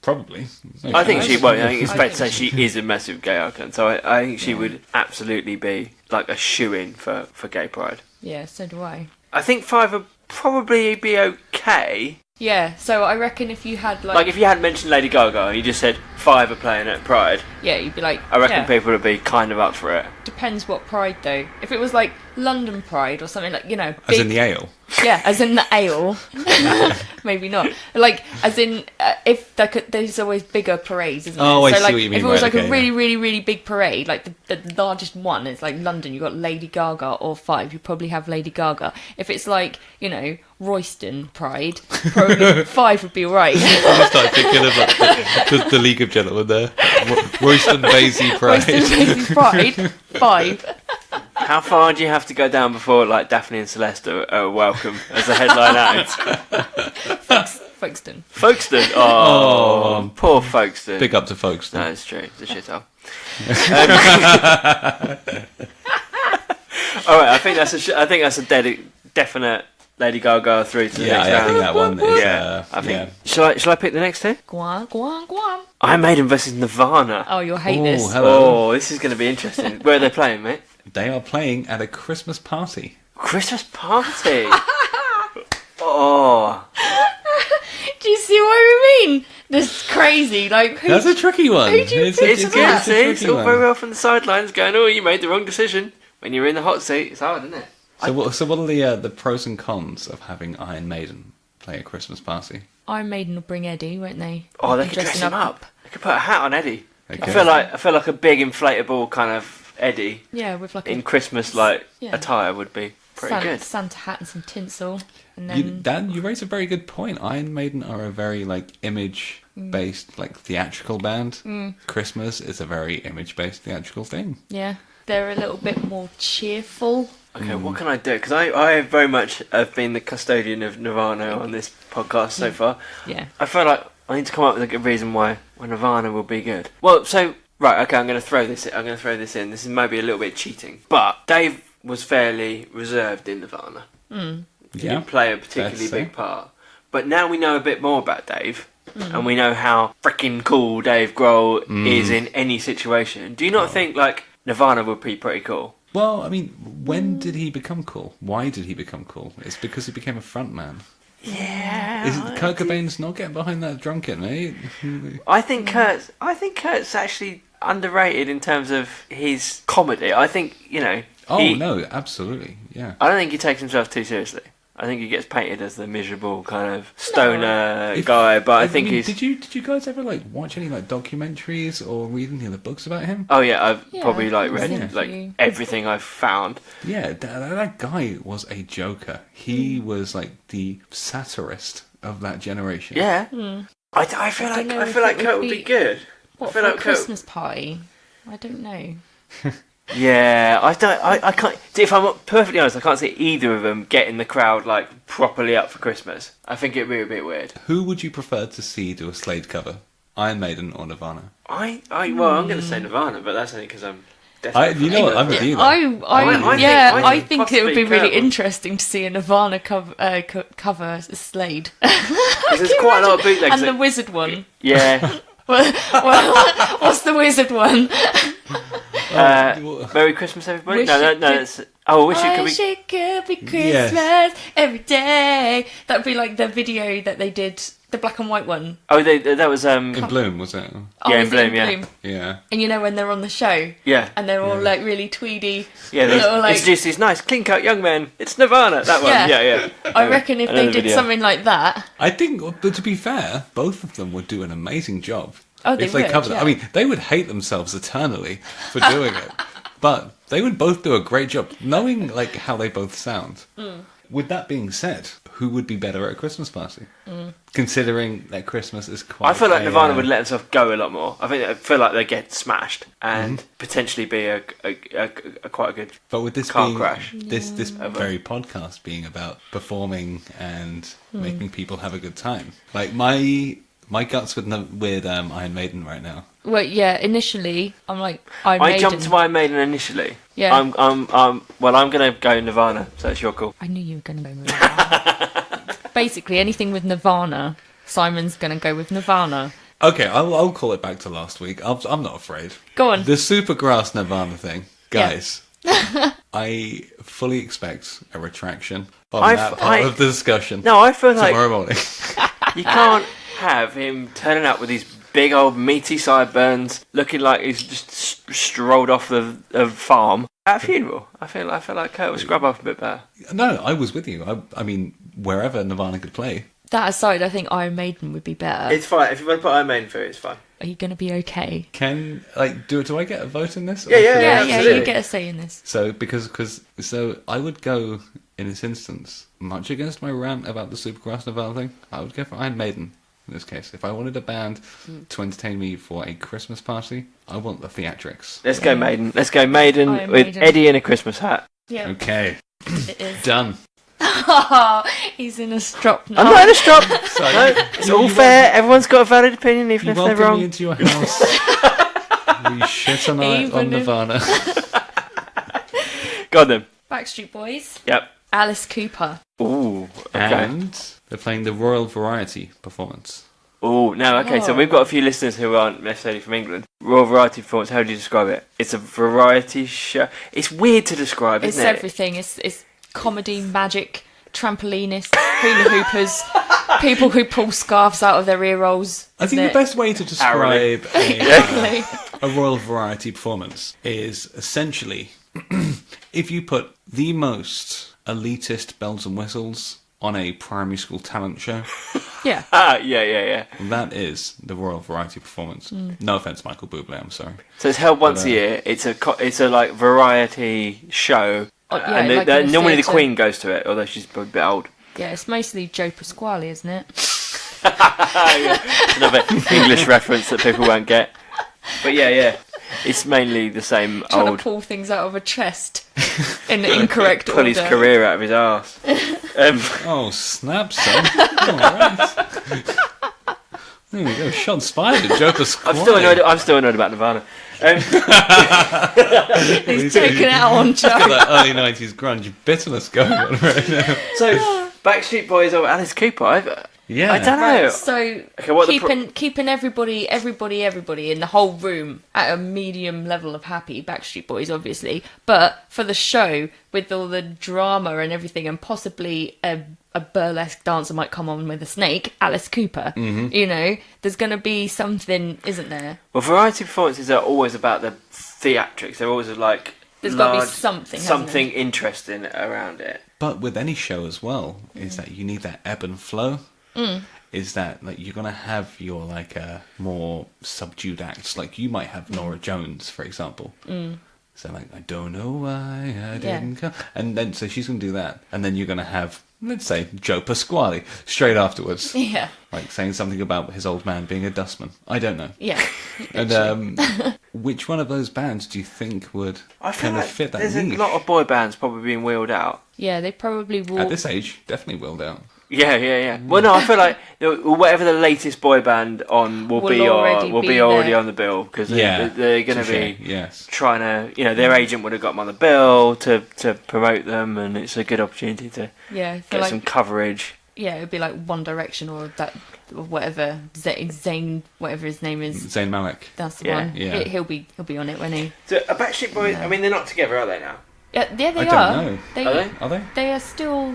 Probably. I think she. Well, I think it's I fair to think say she is a massive gay icon. So I think she would absolutely be like a shoe-in for gay pride. Yeah, so do I. I think 5 would probably be okay. Yeah, so I reckon if you had Like if you hadn't mentioned Lady Gaga and you just said 5 are playing at Pride, yeah, you'd be like, I reckon yeah. people would be kind of up for it. Depends what Pride though. If it was like London Pride or something like, As big, in the ale. yeah, as in the ale, maybe not. Like as in if there's always bigger parades, isn't there? Oh, I so see like what you mean, if it was right, like okay, a really, really, really big parade, like the largest one, it's like London. You got Lady Gaga or 5. You probably have Lady Gaga. If it's like Royston Pride, probably 5 would be alright. I started thinking of the League of Gentlemen there. Royston Basie Pride. Royston Basie Pride, 5. How far do you have to go down before like Daphne and Celeste are welcome as a headline act? Folkestone. Folkestone. Oh, poor Folkestone. Big up to Folkestone. No, it's true. It's a shithole. All right, I think that's a definite Lady Gaga through to the next I round. think that one is. Yeah, I think. Yeah. Shall I pick the next two? Guam, Guam, Guam. Iron Maiden versus Nirvana. Oh, you'll hate this. Hello. Oh, this is going to be interesting. Where are they playing, mate? They are playing at a Christmas party. Christmas party. Oh. Do you see what I mean? This is crazy. Like, who? That's a tricky one. who do you It's pick a- It's for good, that? see? It's tricky all one. very well from the sidelines going, oh, you made the wrong decision. When you're in the hot seat, it's hard, isn't it? So what are the pros and cons of having Iron Maiden play a Christmas party? Iron Maiden will bring Eddie, won't they? Oh, they Be could dress dressing him up. They could put a hat on Eddie. Okay. I feel like a big inflatable kind of Eddie Yeah, with like in a Christmas attire would be pretty good. Santa hat and some tinsel, and You, then Dan, you raise a very good point. Iron Maiden are a very image-based, theatrical band. Christmas is a very image-based theatrical thing. yeah, they're a little bit more cheerful. Okay, what can I do? Because I very much have been the custodian of Nirvana on this podcast so far. Yeah, I feel like I need to come up with a good reason why Nirvana will be good. Well, so right, okay, I'm going to throw this in. This is maybe a little bit cheating, but Dave was fairly reserved in Nirvana. He didn't play a particularly big part. But now we know a bit more about Dave, and we know how freaking cool Dave Grohl is in any situation. Do you not think like Nirvana would be pretty cool? Well, I mean, when did he become cool? Why did he become cool? It's because he became a frontman. Yeah. Kurt Cobain's not getting behind that drum kit, mate. I think Kurt's actually underrated in terms of his comedy. I think, No, absolutely, yeah. I don't think he takes himself too seriously. I think he gets painted as the miserable kind of stoner guy, but I think he's... Did you guys ever watch any documentaries or read any of the books about him? Oh yeah, I've Yeah, probably I've read seen a few. everything I've found. Yeah, that guy was a joker. He was the satirist of that generation. Yeah. I feel don't know like if it Kurt would would be be- good. what I feel for like a Kurt... Christmas party? I don't know. Yeah, I can't. If I'm perfectly honest, I can't see either of them getting the crowd properly up for Christmas. I think it'd be a bit weird. Who would you prefer to see do a Slade cover? Iron Maiden or Nirvana? I'm going to say Nirvana, but that's only because I'm desperate. You know what? I'm with you. I think it would be really Kurt would- interesting to see a Nirvana cover Slade. There's quite a lot of bootlegs. And the Wizard one. Yeah. What's the Wizard one? Merry Christmas, everybody. Wish No, it that's. Oh, wish it could be. Wish it could be Christmas Yes. every day. That would be like the video that they did, the black and white one. Oh, that was In Bloom, was it? Yeah, is in it Bloom, yeah. Yeah. And when they're on the show, Yeah. and they're all really tweedy. Yeah, little, introduce these nice, clean-cut young men. It's Nirvana, that one. Yeah. Yeah. I reckon if I know they the did video. something like that, I think, but to be fair, both of them would do an amazing job. Oh, they if they would, covered it. yeah. I mean, they would hate themselves eternally for doing it. But they would both do a great job, knowing how they both sound. With that being said, who would be better at a Christmas party? Considering that Christmas is quite... I feel like Nirvana would let themselves go a lot more. I feel like they get smashed and potentially be a quite a good. But with this car being crash. this very podcast being about performing and making people have a good time, my My gut's with Iron Maiden right now. Well, yeah, initially, I'm like, I jumped to Iron Maiden initially. Yeah. I'm going to go Nirvana, so it's your call. I knew you were going to go with Nirvana. Basically, anything with Nirvana, Simon's going to go with Nirvana. Okay, I'll call it back to last week. I'm not afraid. Go on. The Supergrass Nirvana thing. Guys, I fully expect a retraction on that part of the discussion. No, I feel like tomorrow morning. You can't have him turning up with these big old meaty sideburns, looking like he's just strolled off the farm at a funeral. I feel like Kurt will scrub off a bit better. No, I was with you. I mean, wherever Nirvana could play. That aside, I think Iron Maiden would be better. It's fine. If you want to put Iron Maiden through, it's fine. Are you going to be okay? Do I get a vote in this? Yeah, you get a say in this. So so I would go in this instance, much against my rant about the Supergrass Nirvana thing, I would go for Iron Maiden in this case. If I wanted a band to entertain me for a Christmas party, I want the theatrics. Let's go Maiden. Let's go Maiden Iron with Maiden. Eddie in a Christmas hat. Yeah. Okay. It is. Done. He's in a strop now. I'm not in a strop. So No, it's all fair. Everyone's got a valid opinion, even You if they're welcome wrong. me into your house. We shit on Even if- Nirvana. Go on then. Backstreet Boys. Yep. Alice Cooper. Ooh. Okay. And they're playing the Royal Variety performance. Ooh. Now, okay. So Oh. we've got a few listeners who aren't necessarily from England. Royal Variety Performance. How do you describe it? It's a variety show. It's weird to describe, It's isn't it? everything. It's comedy, magic, trampolinists, hula hoopers, people who pull scarves out of their ear rolls. I think isn't the best way to Hourly. describe Exactly. a Royal Variety performance is essentially if you put the most elitist bells and whistles on a primary school talent show, Yeah. Yeah. that is the Royal Variety performance. No offense, Michael Bublé, I'm sorry. So it's held once a year. It's a like variety show. Oh, yeah, And like in a normally the theatre. Queen goes to it, although she's probably a bit old. Yeah, it's mostly Joe Pasquale, isn't it? Another English reference that people won't get. But yeah. It's mainly the same Trying old... to pull things out of a chest in the incorrect pull order. his career out of his arse. Oh, snap, son. Alright. There we go, shots fired at Joe Pasquale. I'm still annoyed about Nirvana. He's taking it out on Joe. Got that early 90s grunge bitterness going on right now. So, Backstreet Boys or Alice Cooper? Yeah. I don't know. Right, so what keeping everybody in the whole room at a medium level of happy. Backstreet Boys, obviously, but for the show with all the drama and everything, and possibly a burlesque dancer might come on with a snake, Alice Cooper. Mm-hmm. You know, there's going to be something, isn't there? Well, variety performances are always about the theatrics. They're always like There's got to be something, hasn't something interesting around it. But with any show as well, is that you need that ebb and flow. Is that like you're gonna have your like more subdued acts, like you might have Nora Jones, for example. So like, I don't know why I didn't come, and then so she's gonna do that, and then you're gonna have, let's say, Joe Pasquale straight afterwards, Yeah. like saying something about his old man being a dustman. I don't know. Yeah. And which one of those bands do you think would I feel kind like of fit that there's niche? a lot of boy bands probably being wheeled out. Yeah, they probably will. At this age, definitely willed out. Yeah. Well, no, I feel like whatever the latest boy band on will be already there. on the bill, because Yeah, they're going to touche, be yes. trying to, their agent would have got them on the bill to promote them, and it's a good opportunity to Yeah, I feel get like, some coverage. yeah, it'd be like One Direction or that, or whatever, Zayn, whatever his name is. Zayn Malik. That's the Yeah. one. Yeah. He'll be on it, won't he? So, a Backstreet Boys, I mean, they're not together, are they now? Yeah, they I are. don't know. Are they? Are they? They are still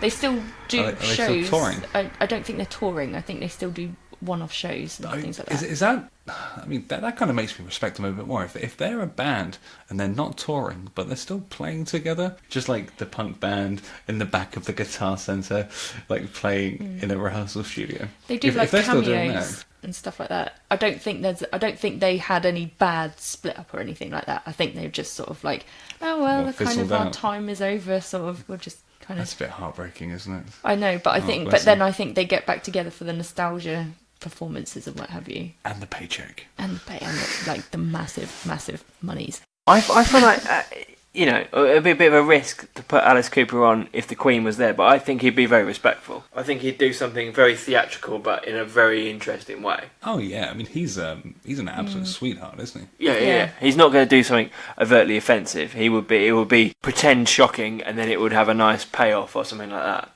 they still do Are they still shows. touring? I don't think they're touring. I think they still do one-off shows and things like that. Is that? I mean, that kind of makes me respect them a bit more. If they're a band and they're not touring, but they're still playing together, just like the punk band in the back of the guitar center, like playing in a rehearsal studio. They do If like they're still doing cameos that, and stuff like that. I don't think they had any bad split up or anything like that. I think they're just sort of like, oh well, Well, the kind of fizzled our out. time is over. Sort of, we'll just kind that's of. a bit heartbreaking, isn't it? I know, but bless but then them. I think they get back together for the nostalgia performances and what have you, And the paycheck. and the massive monies. I feel like, you know, it'd be a bit of a risk to put Alice Cooper on if the Queen was there, but I think he'd be very respectful. I think he'd do something very theatrical, but in a very interesting way. Oh yeah, I mean he's an absolute sweetheart, isn't he? Yeah. He's not going to do something overtly offensive. It would be pretend shocking, and then it would have a nice payoff or something like that.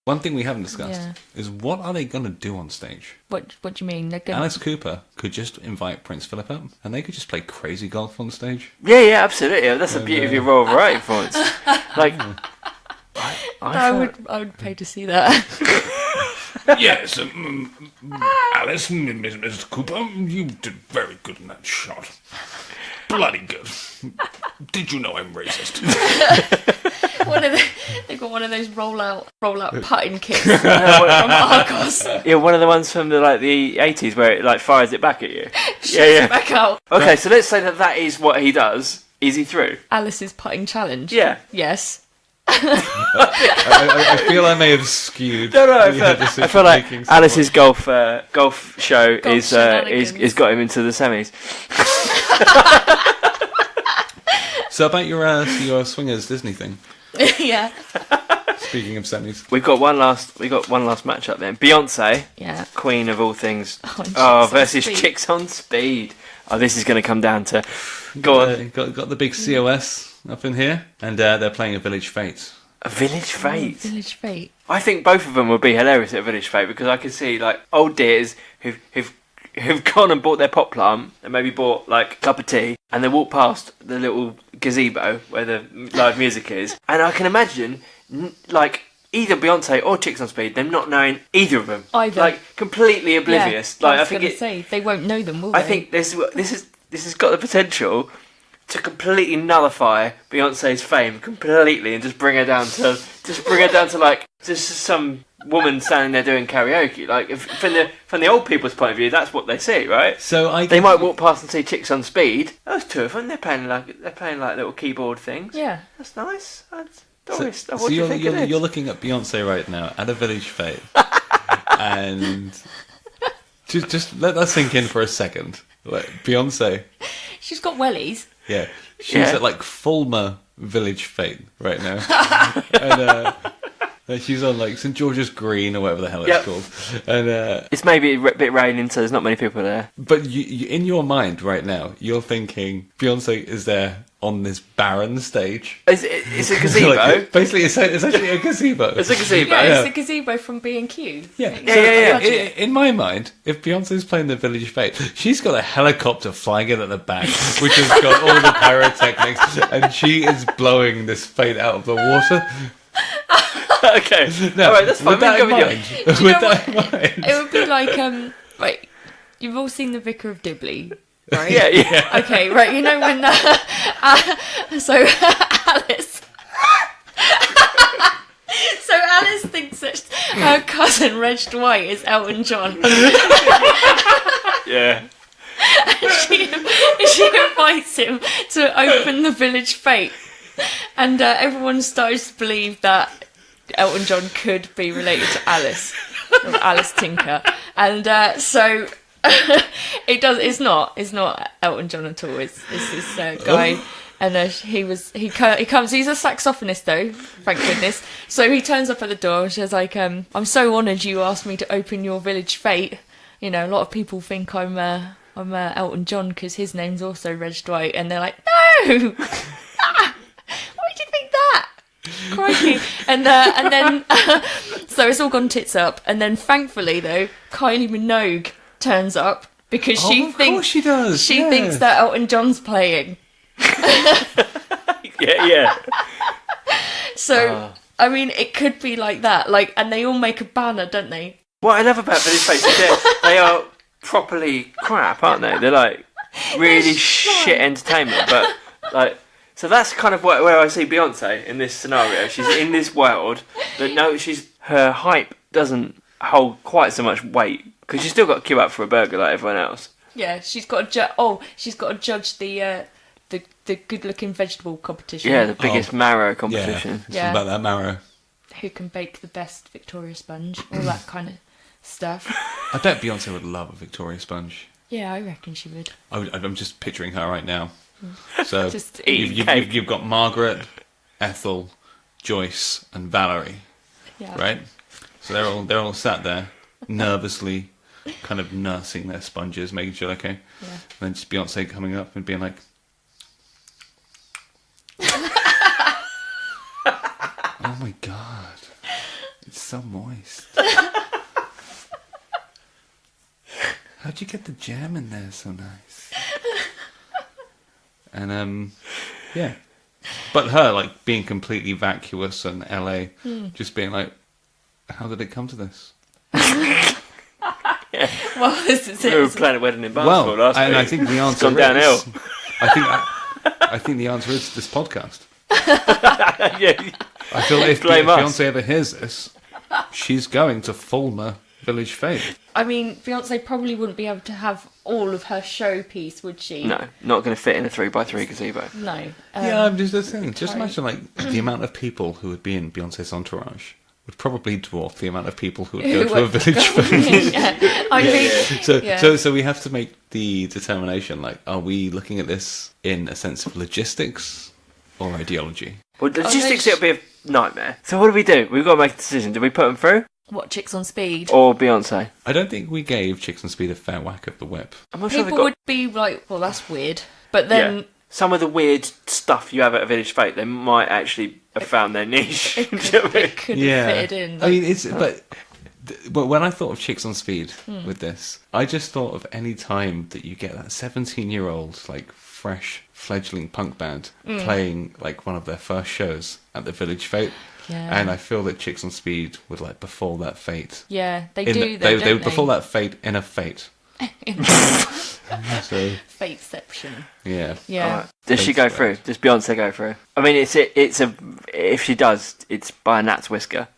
One thing we haven't discussed is what are they going to do on stage? What do you mean? They're gonna... Alice Cooper could just invite Prince Philip up, and they could just play crazy golf on stage. Yeah, absolutely. That's the beauty of your Royal Variety performance. Like, I would pay to see that. Yes, Alice, Mr. Cooper, you did very good in that shot. Bloody good. Did you know I'm racist? They've got one of those roll out putting kits from Argos. Yeah, one of the ones from the 80s where it like fires it back at you. Shoots it back out. Okay, so let's say that is what he does. Is he through? Alice's putting challenge. Yeah. Yes. I feel I may have skewed. No, I feel like Alice's golf show is got him into the semis. So about your swingers Disney thing. Yeah. Speaking of semis, We got one last match up then. Beyonce, Queen of all things, versus Chicks on Speed. Oh, this is going to come down to. Go on. Got the big COS up in here, and they're playing a Village Fate. A Village Fate. Village Fate. I think both of them would be hilarious at Village Fate because I can see like old dears who've gone and bought their pot plant and maybe bought like a cup of tea and they walk past the little gazebo where the live music is, and I can imagine like either Beyonce or Chicks on Speed them not knowing either of them, like completely oblivious. Yeah, like I was going to say they won't know them, will they? I think this has got the potential to completely nullify Beyonce's fame completely and just bring her down to like just some woman standing there doing karaoke. Like if, from the old people's point of view, that's what they see, right? So they might walk past and see Chicks on Speed. Those two of them, they're playing like little keyboard things. Yeah, that's nice. Doris, what do you think of this? You're looking at Beyonce right now at a Village Fate, and just let that sink in for a second. Like, Beyonce, she's got wellies. Yeah, she's at like Fulmer Village Fate right now, and she's on like St George's Green or whatever the hell it's called, and it's maybe a bit raining, so there's not many people there. But you in your mind right now, you're thinking Beyonce is there on this barren stage. It's a gazebo. Like, basically, it's actually a gazebo. It's a gazebo. Yeah, it's a gazebo from B&Q. Yeah. In my mind, if Beyonce's playing the Village Fate, she's got a helicopter flying in at the back, which has got all the pyrotechnics, and she is blowing this fate out of the water. Okay. No, all right, that's fine. With that in mind, it would be like right. You've all seen The Vicar of Dibley. Right? Yeah. Okay, right. You know when so Alice. So Alice thinks that her cousin Reg Dwight is Elton John. Yeah. And she invites him to open the Village Fate, and everyone starts to believe that Elton John could be related to Alice, or Alice Tinker, and so. It's not Elton John at all. It's this guy, and he comes. He's a saxophonist though, thank goodness. So he turns up at the door and she's like, "I'm so honoured you asked me to open your Village Fate. You know, a lot of people think I'm Elton John because his name's also Reg Dwight, and they're like, no, why would you think that?" Crikey. And then so it's all gone tits up, and then thankfully though, Kylie Minogue turns up because she thinks she does. She thinks that Elton John's playing. Yeah. So I mean, it could be like that. Like, and they all make a banner, don't they? What I love about Village Fate is they are properly crap, aren't they? They're like really shit entertainment, but like. So that's kind of where I see Beyonce in this scenario. She's in this world, but no, her hype doesn't hold quite so much weight. Because she's still got to queue up for a burger like everyone else. Yeah, she's got to judge the good-looking vegetable competition. Yeah, the biggest marrow competition. Yeah, about that marrow. Who can bake the best Victoria sponge? All that kind of stuff. I bet Beyonce would love a Victoria sponge. Yeah, I reckon she would. I'm just picturing her right now. So Just you've got Margaret, Ethel, Joyce, and Valerie, Yeah. right? So they're all sat there nervously, kind of nursing their sponges, making sure okay. Yeah. And then just Beyonce coming up and being like, "Oh my god, it's so moist. How'd you get the jam in there so nice?" And yeah, but her like being completely vacuous and LA, just being like, "How did it come to this?" Well, this is We were it. planning a wedding in Barnstable last week. and I think the answer gone downhill. is, I think the answer is this podcast. Yeah. I feel if Blame us. Beyonce ever hears this, she's going to Fulmer Village Fete. I mean, Beyonce probably wouldn't be able to have all of her showpiece, would she? No, not going to fit in a 3x3 gazebo. No. Yeah, I'm just saying. Just sorry. imagine like the amount of people who would be in Beyonce's entourage would probably dwarf the amount of people who would go to a village fete. Yeah. I mean, So we have to make the determination. Like, are we looking at this in a sense of logistics or ideology? Well, logistics, it'll be a nightmare. So what do? We've got to make a decision. Do we put them through? what, Chicks on Speed? Or Beyonce? I don't think we gave Chicks on Speed a fair whack of the whip. I'm not sure People they've got... would be like, well, that's weird. But then Yeah. Some of the weird stuff you have at a village fete, they might actually have found their niche. it Do you know what I mean? could have fitted in. I mean, but when I thought of Chicks on Speed with this, I just thought of any time that you get that 17-year-old, like, fresh fledgling punk band playing, like, one of their first shows at the village fete. Yeah. And I feel that Chicks on Speed would, like, befall that fate. Yeah, they In do. the- Though, they don't would befall that fate in a fate. So, Fateception. yeah. Yeah. Alright. Does she Thanks go for through? Does Beyonce go through? I mean, if she does, it's by a gnat's whisker.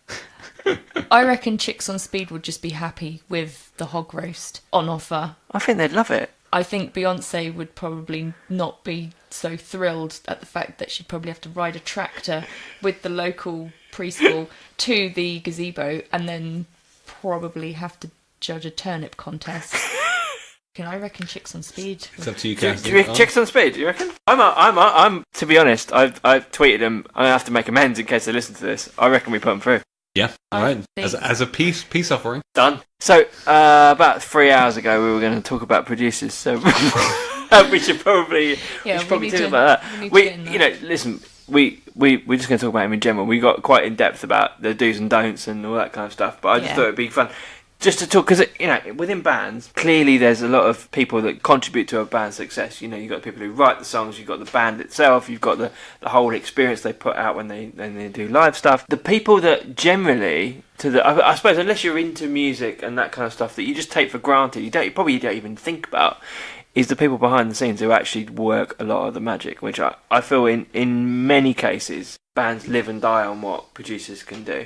I reckon Chicks on Speed would just be happy with the hog roast on offer. I think they'd love it. I think Beyonce would probably not be so thrilled at the fact that she'd probably have to ride a tractor with the local preschool to the gazebo and then probably have to judge a turnip contest. I reckon Chicks on Speed. It's up to you, Do Kirsty. you Chicks on Speed? Do you reckon? I'm. To be honest, I've tweeted them. I'm gonna have to make amends in case they listen to this. I reckon we put them through. Yeah, all I right. think- As a peace offering. Done. So about 3 hours ago, we were going to talk about producers. So we should probably Yeah, talk need about to- that. we need to We get in you know, listen. We're just going to talk about him in general. We got quite in depth about the do's and don'ts and all that kind of stuff. But I just Yeah. thought it'd be fun. Just to talk, because within bands, clearly there's a lot of people that contribute to a band's success. You know, you've got the people who write the songs, you've got the band itself, you've got the whole experience they put out when they do live stuff. The people that generally, I suppose, unless you're into music and that kind of stuff that you just take for granted, you probably don't even think about, is the people behind the scenes who actually work a lot of the magic, which I feel in many cases bands live and die on what producers can do.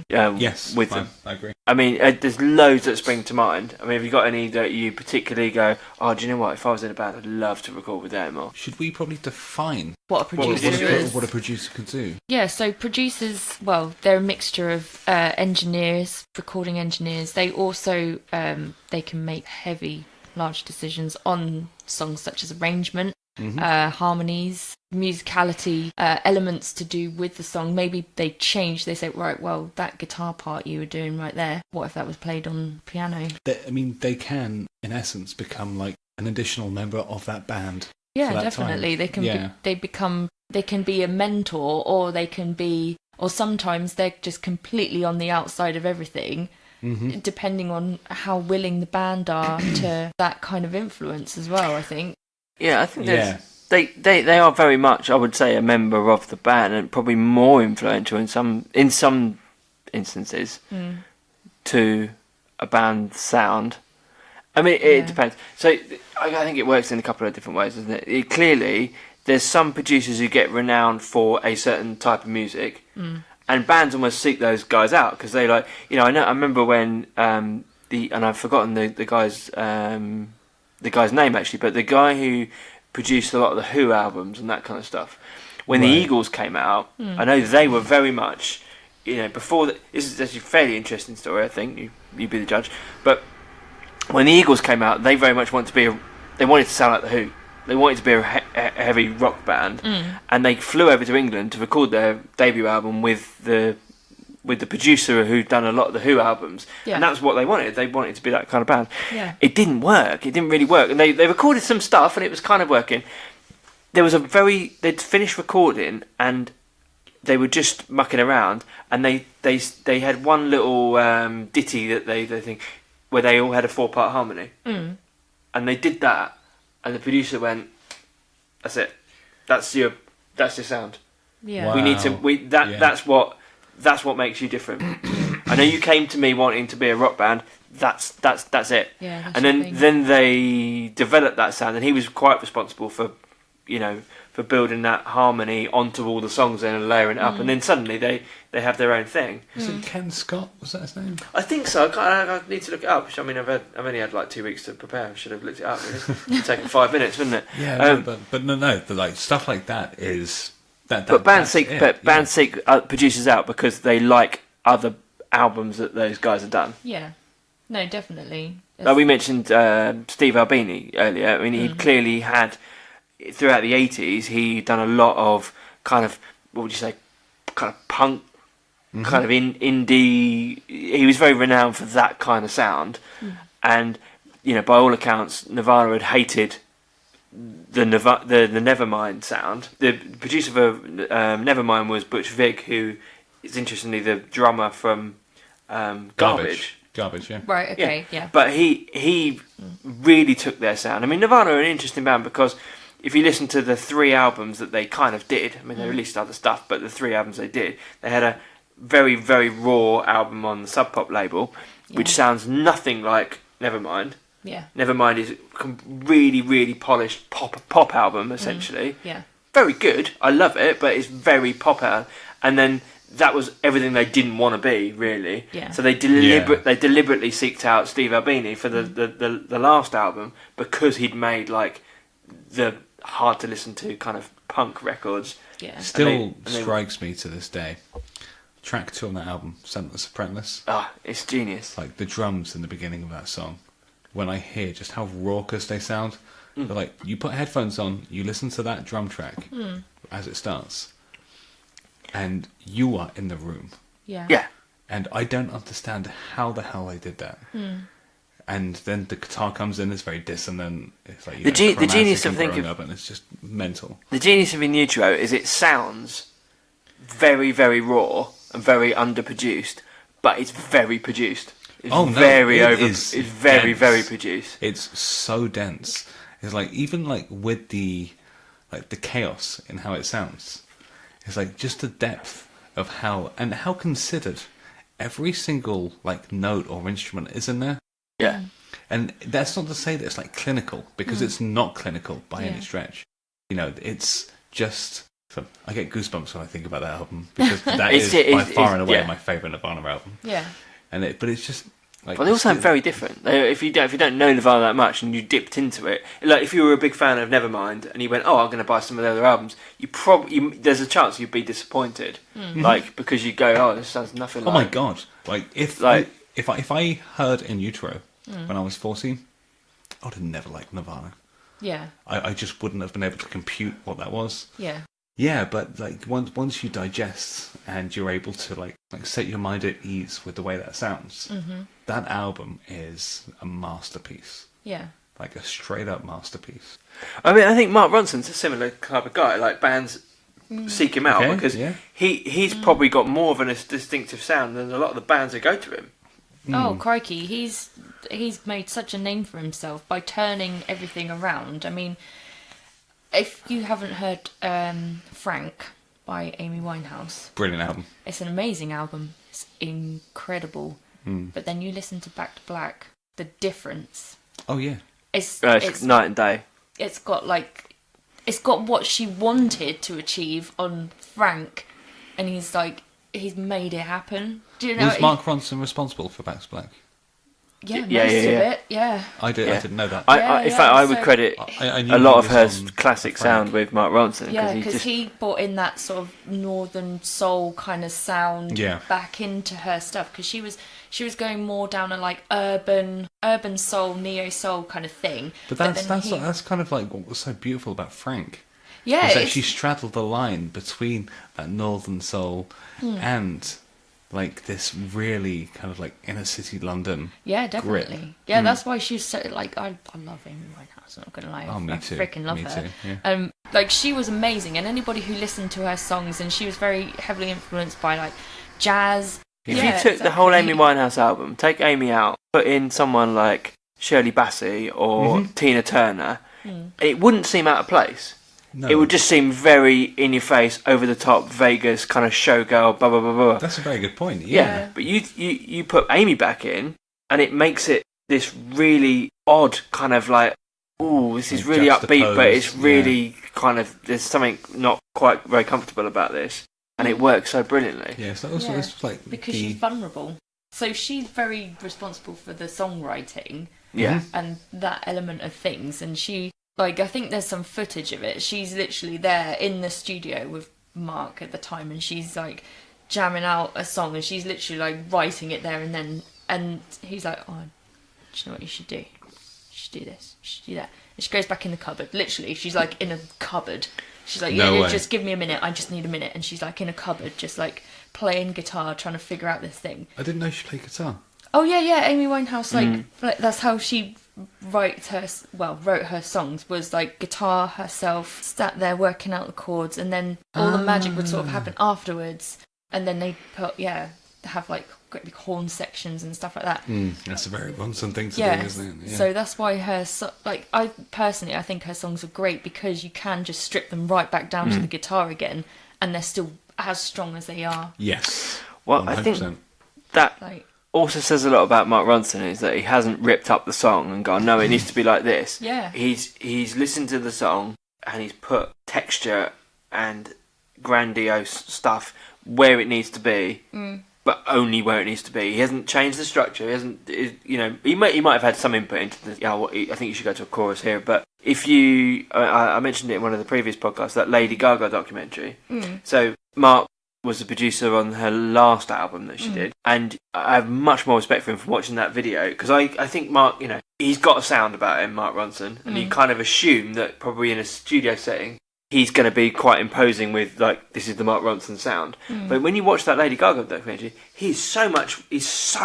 Yes, with fine, them. I agree. I mean, there's loads that spring to mind. I mean, have you got any that you particularly go, oh, do you know what? If I was in a band, I'd love to record with them. Or Should we probably define What a producer what is. what a producer can do? Yeah, so producers, well, they're a mixture of engineers, recording engineers. They also they can make heavy, large decisions on songs such as arrangement, harmonies, musicality, elements to do with the song. Maybe they change. They say, right, well, that guitar part you were doing right there, what if that was played on piano? They can, in essence, become like an additional member of that band. Yeah, for that definitely. time. They can Yeah. they can be a mentor, or they can be, or sometimes they're just completely on the outside of everything, depending on how willing the band are to that kind of influence as well, I think. yeah, I think they are very much, I would say, a member of the band, and probably more influential in some instances to a band's sound. I mean, it depends. So I think it works in a couple of different ways, doesn't it? Clearly, there's some producers who get renowned for a certain type of music, and bands almost seek those guys out because they like. I remember when and I've forgotten the guy's name actually, but the guy who produced a lot of the Who albums and that kind of stuff. When the Eagles came out, I know they were very much, before this is actually a fairly interesting story. I think you be the judge, but when the Eagles came out, they very much wanted to sound like the Who. They wanted to be a heavy rock band, and they flew over to England to record their debut album with the producer who'd done a lot of the Who albums, and that's what they wanted. They wanted to be that kind of band. Yeah. It didn't work. It didn't really work, and they recorded some stuff, and it was kind of working. There was they'd finished recording, and they were just mucking around, and they had one little ditty that they think where they all had a 4-part harmony, and they did that, and the producer went, "That's it. That's your sound. Yeah. Wow. We need to. That's what makes you different. I know you came to me wanting to be a rock band. That's it. Yeah. And then they developed that sound, and he was quite responsible for building that harmony onto all the songs and layering it up. And then suddenly they have their own thing. Was it Ken Scott? Was that his name? I think so. I need to look it up. I mean, I've only had like 2 weeks to prepare. I should have looked it up. Really. It's taken 5 minutes, wouldn't it? Yeah, but no, like stuff like that is that. But bands seek producers out because they like other albums that those guys have done. Yeah. No, definitely. Like we mentioned Steve Albini earlier. I mean, he clearly had throughout the 80s. He'd done a lot of kind of, what would you say, kind of punk. Kind of indie. He was very renowned for that kind of sound, and by all accounts, Nirvana had hated the Nevermind sound. The producer for Nevermind was Butch Vig, who is interestingly the drummer from Garbage. Garbage, yeah. Right. Okay. Yeah. But he really took their sound. I mean, Nirvana are an interesting band because if you listen to the 3 albums that they kind of did, I mean, they released other stuff, but the 3 albums they did, they had a very, very raw album on the Sub Pop label, which sounds nothing like Nevermind. Yeah. Nevermind is a really, really polished pop album, essentially. Yeah. Very good. I love it, but it's very pop out. And then that was everything they didn't want to be, really. Yeah. So they deliberately seeked out Steve Albini for the last album because he'd made like the hard to listen to kind of punk records. Yeah. Still strikes me to this day. Track 2 on that album, Scentless Apprentice. Ah, it's genius. Like the drums in the beginning of that song, when I hear just how raucous they sound, they're like, you put headphones on, you listen to that drum track as it starts, and you are in the room. Yeah. Yeah. And I don't understand how the hell they did that. And then the guitar comes in, it's very dissonant. It's like the genius of up, and it's just mental. The genius of In Utero is it sounds very, very raw and very underproduced, but it's very produced. It's It's very, very produced. It's so dense. It's like even like with the chaos in how it sounds. It's like just the depth of how considered every single like note or instrument is in there. Yeah. And that's not to say that it's like clinical, because it's not clinical by any stretch. It's just. I get goosebumps when I think about that album, because that is by far and away my favourite Nirvana album. Yeah. But it's just like. But they all sound very different. If you don't know Nirvana that much and you dipped into it, like if you were a big fan of Nevermind and you went, "Oh, I'm going to buy some of their other albums," there's a chance you'd be disappointed, like because you go, "Oh, this sounds nothing like." Oh my god! Like if I heard In Utero when I was 14, I would have never liked Nirvana. Yeah. I just wouldn't have been able to compute what that was. Yeah. Yeah, but like once you digest and you're able to like set your mind at ease with the way that sounds, that album is a masterpiece. Yeah. Like a straight up masterpiece. I mean, I think Mark Ronson's a similar type of guy. Like bands seek him out because he's probably got more of a distinctive sound than a lot of the bands that go to him. Oh crikey, he's made such a name for himself by turning everything around. I mean, if you haven't heard Frank by Amy Winehouse, Brilliant album. It's an amazing album. It's incredible. But then you listen to Back to Black, the difference. Oh yeah. It's night and day. It's got what she wanted to achieve on Frank, and he's made it happen. Do you know? Was Mark Ronson responsible for Back to Black? Yeah, most Yeah, of yeah. it. Yeah. I Yeah. didn't know that. In fact, I would credit I knew a lot he of her was on classic Frank. sound with Mark Ronson. Yeah, he because just he brought in that sort of northern soul kind of sound Yeah. back into her stuff. Because she was going more down a like urban soul, neo soul kind of thing. But then that's kind of like what was so beautiful about Frank. yeah, Is that it's- she straddled the line between that northern soul and like this really kind of like inner city London. yeah, grip. definitely. Yeah, that's why she's so like I love Amy Winehouse. I'm not gonna lie. Oh, me I too. freaking love Me her. too, yeah. Like she was amazing, and anybody who listened to her songs, and she was very heavily influenced by like jazz. if Yeah, you took the whole Amy exactly. Winehouse album, take Amy out, put in someone like Shirley Bassey or Tina Turner, it wouldn't seem out of place. No, It would just seem very in your face, over the top, Vegas kind of showgirl, blah blah blah blah. That's a very good point. Yeah, Yeah. but you put Amy back in, and it makes it this really odd kind of like, ooh, this is Like really upbeat, but it's juxtaposed, really kind of there's something not quite very comfortable about this, and it works so brilliantly. Yeah, so also Yeah, it's like because the, she's vulnerable. So she's very responsible for the songwriting Yeah, and that element of things. And she, like, I think there's some footage of it. She's literally there in the studio with Mark at the time, and she's like jamming out a song, and she's literally like writing it there, and he's like, oh, do you know what you should do? You should do this. You should do that. And she goes back in the cupboard. Literally, she's like in a cupboard. She's like, No yeah, way. just give me a minute. I just need a minute. And she's like in a cupboard, just like playing guitar, trying to figure out this thing. I didn't know she played guitar. Oh yeah, Amy Winehouse, like that's how she wrote her songs, was like guitar herself, sat there working out the chords, and then all the magic would sort of happen afterwards, and then they have like great big horn sections and stuff like that. That's a very Ronson thing to do, Yeah, isn't it? Yeah. so that's why I think her songs are great, because you can just strip them right back down to the guitar again, and they're still as strong as they are. Yes. well, I 100%. think that Like, also says a lot about Mark Ronson, is that he hasn't ripped up the song and gone, no, it needs to be like this. Yeah. He's listened to the song and he's put texture and grandiose stuff where it needs to be, but only where it needs to be. He hasn't changed the structure. He hasn't, he might have had some input into the. I think you should go to a chorus here. But if you, I mentioned it in one of the previous podcasts, that Lady Gaga documentary. So Mark was the producer on her last album that she did, and I have much more respect for him from watching that video, because I think Mark, he's got a sound about him, Mark Ronson, and you kind of assume that probably in a studio setting he's going to be quite imposing with, like, this is the Mark Ronson sound. But when you watch that Lady Gaga documentary, he's so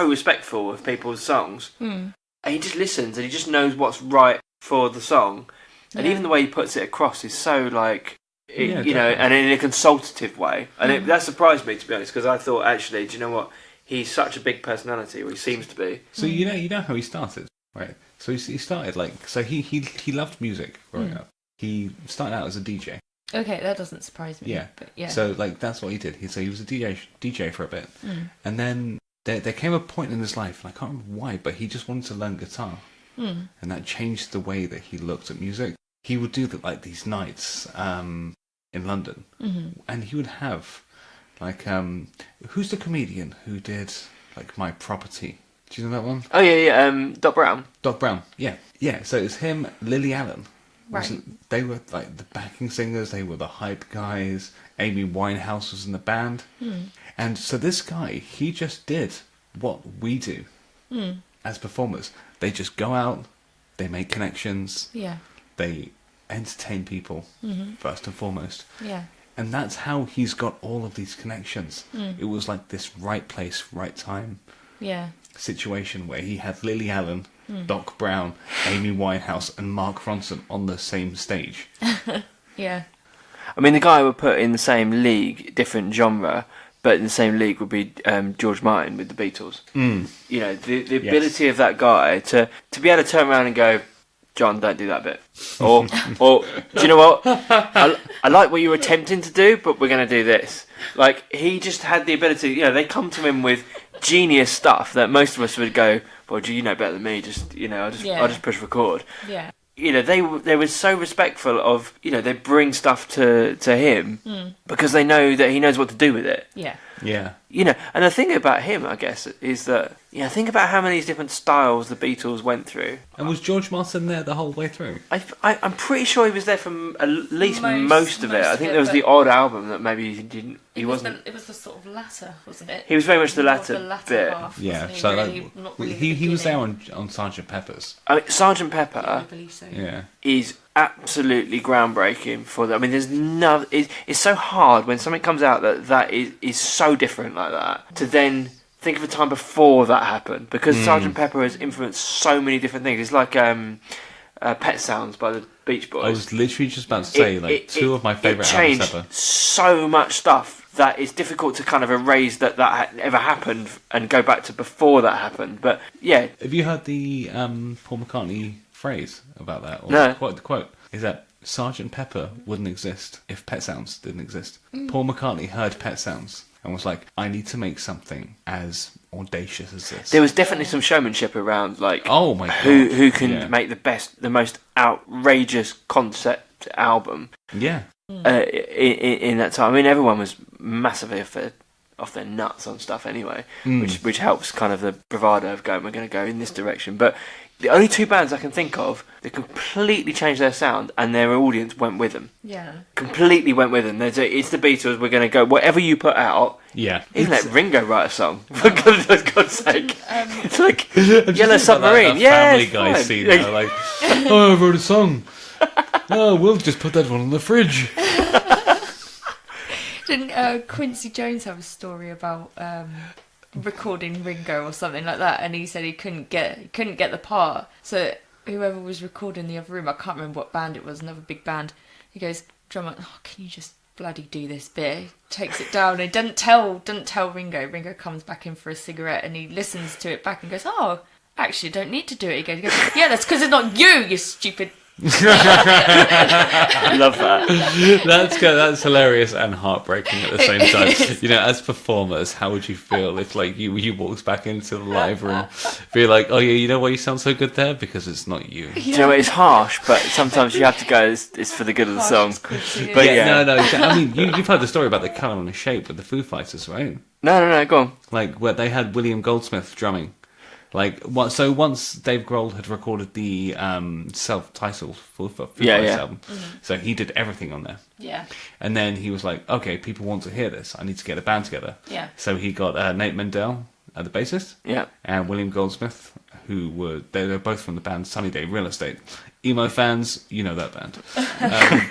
respectful of people's songs, and he just listens and he just knows what's right for the song, and even the way he puts it across is so like. And in a consultative way, and that surprised me, to be honest, because I thought, actually, do you know what? He's such a big personality, or he seems to be. So you know how he started, right? So he started he loved music growing up. He started out as a DJ. okay, that doesn't surprise me. Yeah. But yeah. So that's what he did. He was a DJ for a bit, and then there came a point in his life, and I can't remember why, but he just wanted to learn guitar, and that changed the way that he looked at music. He would do these nights in London, and he would have who's the comedian who did like My Property? Do you know that one? Oh yeah, Doc Brown. Doc Brown. Yeah. So it's him, Lily Allen. Right. They were like the backing singers. They were the hype guys. Amy Winehouse was in the band, and so this guy, he just did what we do as performers. They just go out, they make connections, Yeah. they entertain people first and foremost. Yeah. And that's how he's got all of these connections. It was like this right place, right time Yeah. situation where he had Lily Allen, Doc Brown, Amy Winehouse, and Mark Ronson on the same stage. Yeah. I mean, the guy I would put in the same league, different genre, but in the same league would be George Martin with the Beatles. The ability of that guy to be able to turn around and go, John, don't do that bit. Or do you know what? I like what you were attempting to do, but we're going to do this. Like, he just had the ability, they come to him with genius stuff that most of us would go, well, do you know better than me? I'll just push record. Yeah. They were so respectful of, they bring stuff to him because they know that he knows what to do with it. Yeah. Yeah. You know, and the thing about him, I guess, is that, think about how many different styles the Beatles went through. And was George Martin there the whole way through? I'm pretty sure he was there for at least most of it. I think there was but the odd album that maybe he didn't. He wasn't. It was the sort of latter, wasn't it? He was very much the latter bit. Half, Yeah, wasn't he? so Really, not really he was there beginning. on Sgt. Pepper's. I mean, Sergeant Pepper I believe so. Yeah. is absolutely groundbreaking for that. I mean, there's no. It's so hard when something comes out that is so different like that to then think of a time before that happened, because Sergeant Pepper has influenced so many different things. It's like Pet Sounds by the Beach Boys. I was literally just about to say, two of my favourite albums changed ever. so much stuff that it's difficult to kind of erase that ever happened and go back to before that happened. But yeah. Have you heard the Paul McCartney phrase about that? Or No. The quote is that Sgt. Pepper wouldn't exist if Pet Sounds didn't exist. Paul McCartney heard Pet Sounds and was like, I need to make something as audacious as this. There was definitely some showmanship around, like, oh my god, who can make the most outrageous concept album. Yeah. In that time. I mean, everyone was massively off their nuts on stuff anyway, which helps kind of the bravado of going, we're going to go in this direction. But the only two bands I can think of that completely changed their sound and their audience went with them. Yeah. Completely went with them. It's the Beatles, we're going to go, whatever you put out. Yeah. Even let Ringo write a song, for God's sake. It's like Yellow Just Submarine. That Yeah, Family it's Guy fine. scene, like, oh, I wrote a song. Oh, we'll just put that one in the fridge. Didn't Quincy Jones have a story about recording Ringo or something like that? And he said he couldn't get the part. So whoever was recording the other room, I can't remember what band it was, another big band. He goes, drummer, can you just bloody do this bit? He takes it down and doesn't tell Ringo. Ringo comes back in for a cigarette and he listens to it back and goes, oh, actually, I don't need to do it. He goes, yeah, that's because it's not you stupid. I love that. That's good. That's hilarious and heartbreaking at the same time. You know, as performers, how would you feel if, like, you walked back into the live room, be like, oh yeah, you know why you sound so good there? Because it's not you. Do you know what? It's harsh, but sometimes you have to go. It's for the good of the song. But yeah. No. I mean, you've heard the story about the colour and the shape with the Foo Fighters, right? No. Go on. Like where they had William Goldsmith drumming. Like, so once Dave Grohl had recorded the self-titled Foo Fighters album, so he did everything on there. Yeah. And then he was like, okay, people want to hear this. I need to get a band together. Yeah. So he got Nate Mendel, the bassist, and William Goldsmith, they were both from the band Sunny Day Real Estate. Emo fans, you know that band.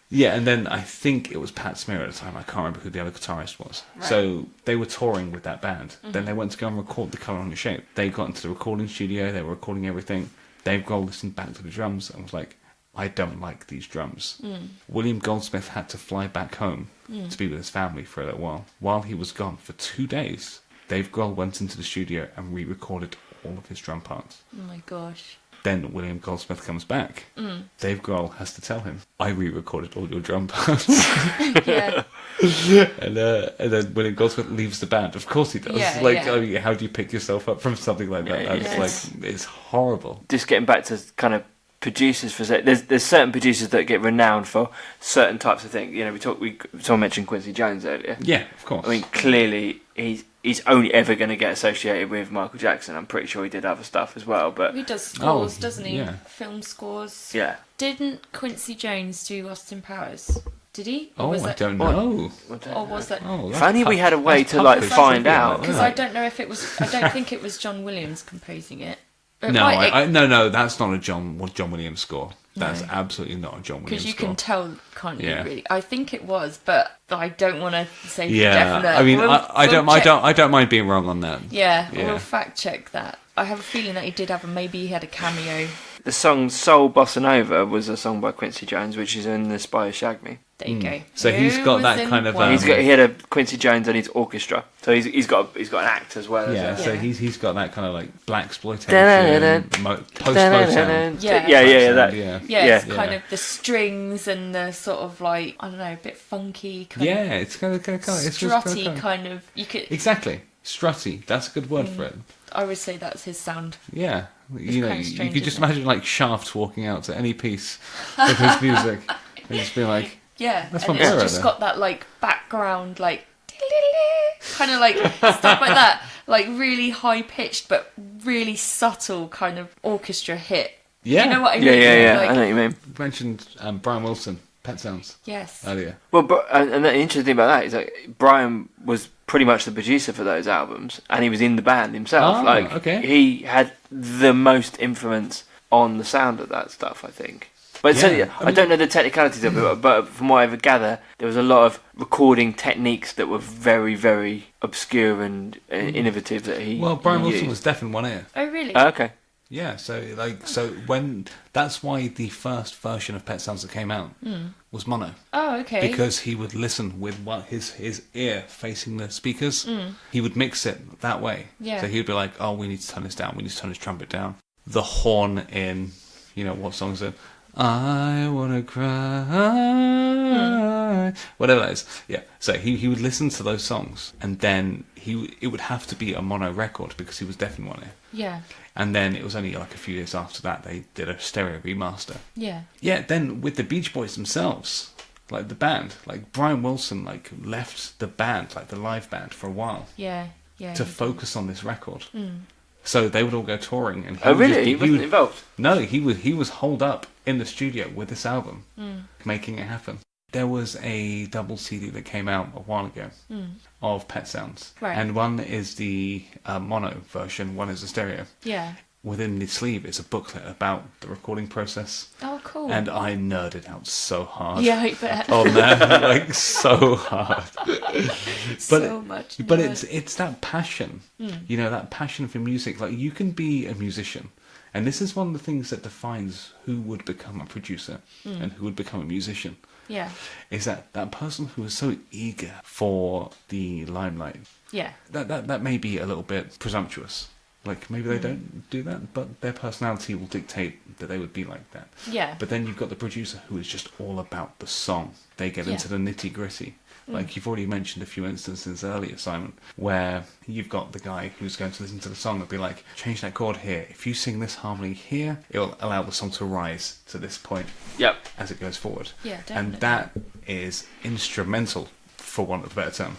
Yeah, and then I think it was Pat Smear at the time. I can't remember who the other guitarist was. Right. So they were touring with that band. Then they went to go and record The Colour on the Shape. They got into the recording studio. They were recording everything. Dave Grohl listened back to the drums and was like, I don't like these drums. William Goldsmith had to fly back home to be with his family for a little while. While he was gone for 2 days, Dave Grohl went into the studio and re-recorded all of his drum parts. Oh my gosh. Then William Goldsmith comes back. Dave Grohl has to tell him, I re-recorded all your drum parts. Yeah. And then William Goldsmith leaves the band. Of course he does. I mean, how do you pick yourself up from something like that? It's horrible. Just getting back to kind of producers for a sec. There's certain producers that get renowned for certain types of things. You know, someone mentioned Quincy Jones earlier. Yeah, of course. I mean, clearly he's only ever going to get associated with Michael Jackson. I'm pretty sure he did other stuff as well, but he does scores, doesn't he? Yeah. Film scores. Yeah. Didn't Quincy Jones do Austin Powers? Did he? Or I don't know. Or was that? If only we had a way to find out. Because I don't know if it was. I don't think it was John Williams composing it. No, that's not a John Williams score. That's absolutely not a John Williams score. Because you can tell, can't you? Really, I think it was, but I don't want to say for definite. definite. I mean, I don't mind being wrong on that. Yeah, we'll fact check that. I have a feeling that he did have maybe he had a cameo. The song Soul Bossa Nova was a song by Quincy Jones, which is in the Spy Who Shagged Me. There you go. So he's got that kind of. He had a Quincy Jones and his orchestra, so he's got an act as well. So he's got that kind of like blaxploitation, post-mo sound. It's kind of the strings and the sort of like, I don't know, a bit funky. It's kind of strutty kind of. You could exactly strutty. That's a good word for it. I would say that's his sound. Yeah, It's you could just imagine like Shaft walking out to any piece of his music and just be like. Yeah, that's and it's just got that like background like kind of like stuff like that, like really high pitched but really subtle kind of orchestra hit. Yeah. Do you know what I mean? Yeah. Like, I know what you mean. You mentioned Brian Wilson, Pet Sounds, yes. earlier. Well, and the interesting thing about that is that Brian was pretty much the producer for those albums, and he was in the band himself. Okay. He had the most influence on the sound of that stuff, I think. But I don't know the technicalities of it, but from what I ever gather, there was a lot of recording techniques that were very, very obscure and innovative that he. Well, Brian he Wilson used. was deaf in one ear. Oh, really? Okay. Yeah, so when that's why the first version of Pet Sounds that came out was mono. Oh, okay. Because he would listen with his ear facing the speakers. He would mix it that way. Yeah. So he would be like, "Oh, we need to turn this down. We need to turn his trumpet down." The horn in, what song is it? I wanna cry, whatever that is. Yeah. So he would listen to those songs, and then it would have to be a mono record because he was deaf in one ear. Yeah. And then it was only like a few years after that they did a stereo remaster. Yeah. Yeah. Then with the Beach Boys themselves, like the band, like Brian Wilson, like left the band, like the live band, for a while. Yeah. Yeah. To focus on this record. So they would all go touring, and He wasn't involved. No, he was holed up in the studio with this album, making it happen. There was a double CD that came out a while ago of Pet Sounds, Right. and one is the mono version, one is the stereo. Yeah. Within the sleeve is a booklet about the recording process, Oh, cool. and I nerded out so hard. Yeah, I bet. On that, like so hard. So much. But it's that passion, that passion for music. Like, you can be a musician, and this is one of the things that defines who would become a producer and who would become a musician. Yeah. Is that person who is so eager for the limelight. Yeah. That may be a little bit presumptuous. Like, maybe they don't do that, but their personality will dictate that they would be like that. Yeah. But then you've got the producer who is just all about the song. They get into the nitty-gritty. Like, you've already mentioned a few instances earlier, Simon, where you've got the guy who's going to listen to the song and be like, change that chord here. If you sing this harmony here, it'll allow the song to rise to this point as it goes forward. Yeah, definitely. And that is instrumental, for want of a better term,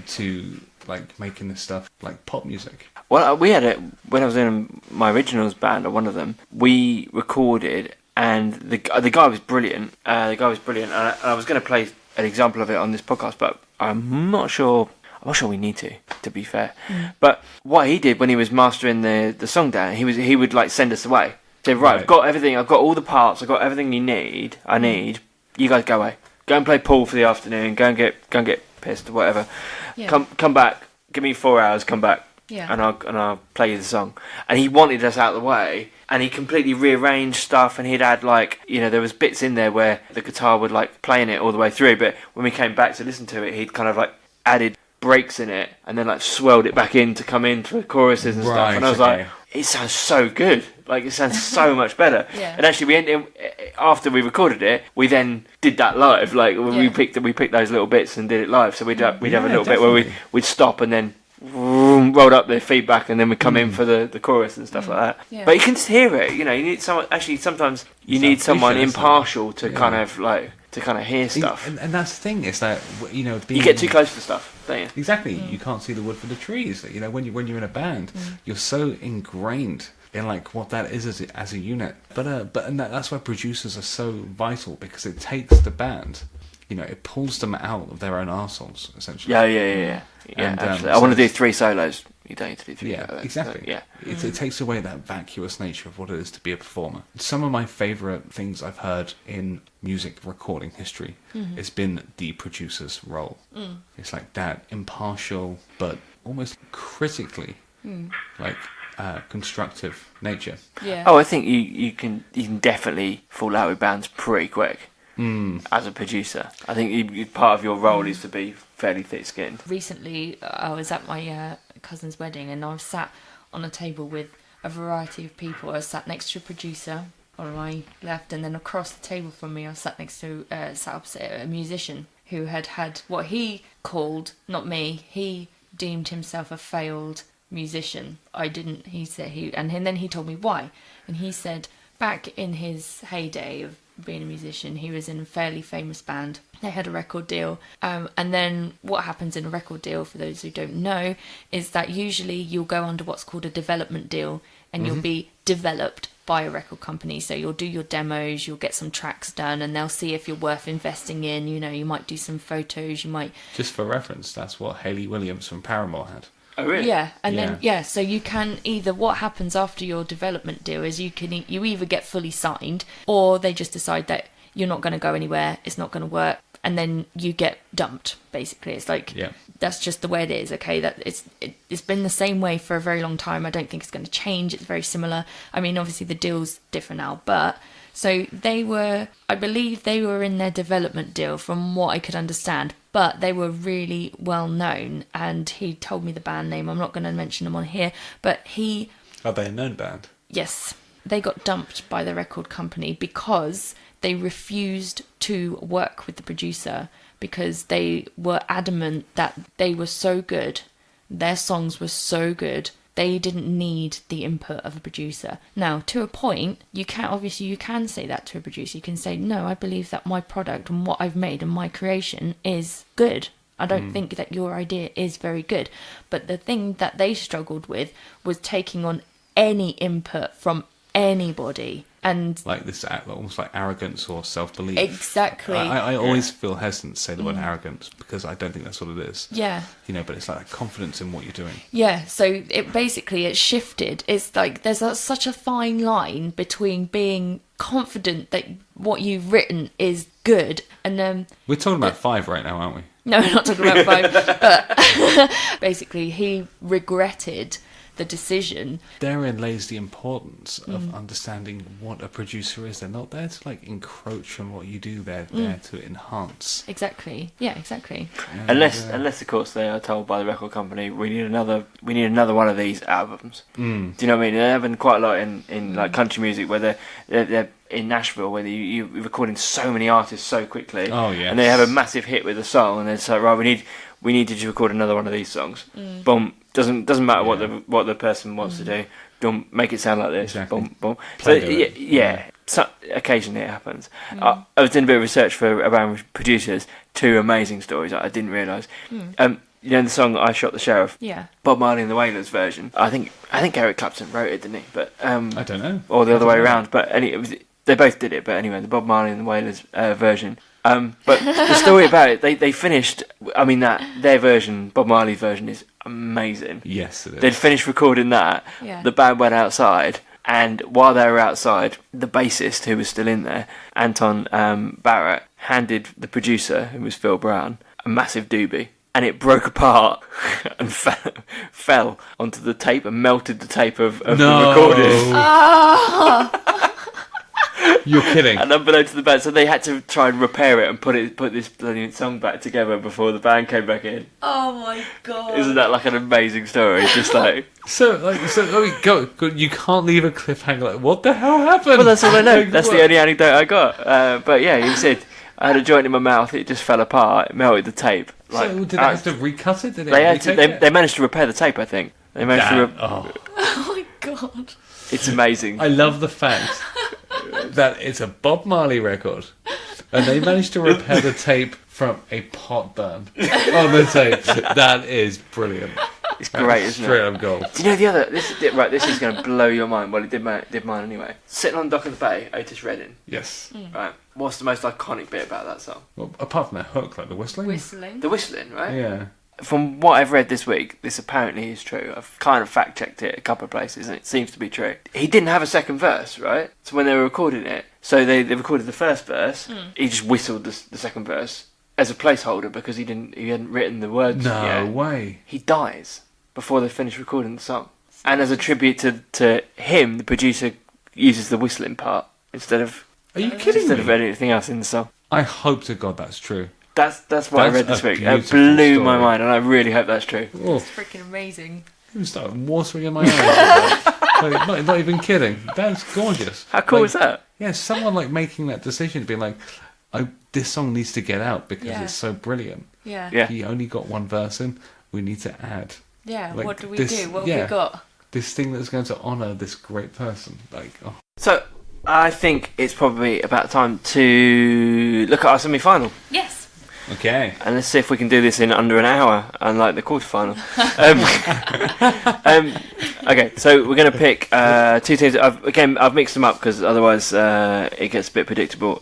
to, like, making this stuff like pop music. Well, we had it when I was in my originals band, or one of them. We recorded, and the guy was brilliant. And I was going to play an example of it on this podcast, but I'm not sure we need to be fair. But what he did when he was mastering the song down, he would like send us away. Say, right, I've got everything. I've got all the parts. I've got everything I need. You guys go away. Go and play pool for the afternoon. Go and get pissed or whatever. Yeah. Come back. Give me 4 hours. Come back. Yeah. And I'll play you the song. And he wanted us out of the way, and he completely rearranged stuff, and he'd add, like, there was bits in there where the guitar would, like, playing it all the way through, but when we came back to listen to it, he'd kind of, like, added breaks in it, and then, like, swelled it back in to come in for the choruses and stuff, and I was like, it sounds so good. Like, it sounds so much better. Yeah. And actually, after we recorded it, we then did that live. Like, we picked those little bits and did it live, so we'd have a little bit where we'd stop and then rolled up the feedback, and then we come in for the chorus and stuff like that. Yeah. But you can just hear it. You need someone. Actually, sometimes you need someone impartial to kind of hear stuff. And that's the thing. Is that you get too close to stuff, don't you? Exactly. You can't see the wood for the trees. When you're in a band, you're so ingrained in like what that is as a unit. But that's why producers are so vital, because it takes the band. It pulls them out of their own arseholes, essentially. Yeah. Absolutely. I want to do 3 solos. You don't need to do 3 solos. Yeah, exactly. So, it takes away that vacuous nature of what it is to be a performer. Some of my favourite things I've heard in music recording history has been the producer's role. It's like that impartial, but almost critically, constructive nature. Yeah. Oh, I think you can definitely fall out with bands pretty quick. As a producer, I think part of your role is to be fairly thick-skinned. Recently, I was at my cousin's wedding, and I was sat on a table with a variety of people. I was sat next to a producer on my left, and then across the table from me, I was sat opposite a musician who had what he called, not me, he deemed himself a failed musician. I didn't. He said and then he told me why, and he said back in his heyday of being a musician. He was in a fairly famous band. They had a record deal. And then what happens in a record deal, for those who don't know, is that usually you'll go under what's called a development deal, and you'll be developed by a record company. So you'll do your demos, you'll get some tracks done, and they'll see if you're worth investing in. You know, you might do some photos, you might... Just for reference, that's what Hayley Williams from Paramore had. Oh, really? Yeah, and then so you can either, what happens after your development deal is you either get fully signed, or they just decide that you're not going to go anywhere, it's not going to work, and then you get dumped. Basically, it's like that's just the way it is. Okay, that it's been the same way for a very long time. I don't think it's going to change. It's very similar. I mean, obviously the deal's different now, but. So I believe they were in their development deal from what I could understand, but they were really well known, and he told me the band name. I'm not going to mention them on here, but Are they a known band? Yes. They got dumped by the record company because they refused to work with the producer because they were adamant that they were so good, their songs were so good, they didn't need the input of a producer. Now, to a point, you can say that to a producer. You can say, no, I believe that my product and what I've made and my creation is good. I don't think that your idea is very good. But the thing that they struggled with was taking on any input from anybody. And like this, almost like arrogance or self-belief. Exactly. I always feel hesitant to say the word arrogance because I don't think that's what it is. Yeah. You know, but it's like confidence in what you're doing. Yeah. So it shifted. It's like there's such a fine line between being confident that what you've written is good and we're talking about 5 right now, aren't we? No, we're not talking about 5. But basically, he regretted the decision. Therein lays the importance of understanding what a producer is. They're not there to like encroach on what you do. They're there to enhance. Exactly. Yeah, exactly. Unless of course they are told by the record company, we need another one of these albums. Do you know what I mean? They're having quite a lot in like country music where they're in Nashville, where you're recording so many artists so quickly. Oh yeah. And they have a massive hit with a song, and it's like, right, we need to just record another one of these songs. Boom. Doesn't matter what the person wants to do. Don't make it sound like this. Exactly. Boom, boom. So So occasionally it happens. I was doing a bit of research around producers. 2 amazing stories that I didn't realise. You know the song "I Shot the Sheriff"? Yeah. Bob Marley and the Wailers version. I think Eric Clapton wrote it, didn't he? But I don't know. Or the other way around. But they both did it. But anyway, the Bob Marley and the Wailers version. But the story about it, they finished. I mean, their version, Bob Marley's version, is amazing. Yes, it is. They'd finished recording that. Yeah. The band went outside, and while they were outside, the bassist, who was still in there, Anton Barrett, handed the producer, who was Phil Brown, a massive doobie. And it broke apart and fell onto the tape and melted the tape of the recording. You're kidding. And unbeknownst to the band, so they had to try and repair it and put this bloody song back together before the band came back in. Oh my god! Isn't that like an amazing story? Just like go. You can't leave a cliffhanger. Like, what the hell happened? Well, that's all I know. That's the only anecdote I got. But yeah, he said I had a joint in my mouth. It just fell apart. It melted the tape. Like, so did they have to recut it? Did they managed to repair the tape. I think they managed to. Oh my god! It's amazing. I love the fact that it's a Bob Marley record, and they managed to repair the tape from a pot burn on the tape. That is brilliant. It's great, isn't it? Straight up gold. Do you know the other? This is going to blow your mind. Well, it did mine anyway. Sitting on the dock of the bay, Otis Redding. Yes. Right. What's the most iconic bit about that song? Well, apart from the hook, like the whistling. The whistling, right? Yeah. From what I've read this week, this apparently is true. I've kind of fact-checked it a couple of places, and it seems to be true. He didn't have a second verse, right? So when they were recording it, they recorded the first verse, he just whistled the second verse as a placeholder because he hadn't written the words yet. No way. He dies before they finish recording the song. And as a tribute to him, the producer uses the whistling part instead of... Are you kidding me? Instead of anything else in the song. I hope to God that's true. That's what I read this week. It blew my mind, and I really hope that's true. Oh. It's freaking amazing. I'm starting watering in my eyes. not even kidding. That's gorgeous. How cool is that? Yeah, someone like making that decision to be like, this song needs to get out because it's so brilliant. Yeah. He only got one verse in. We need to add. Yeah. Like, what do we do? What have we got? This thing that's going to honour this great person. Like, oh. So, I think it's probably about time to look at our semi-final. Yes. Okay. And let's see if we can do this in under an hour, unlike the quarterfinal. Okay, so we're going to pick two teams. I've mixed them up because otherwise it gets a bit predictable.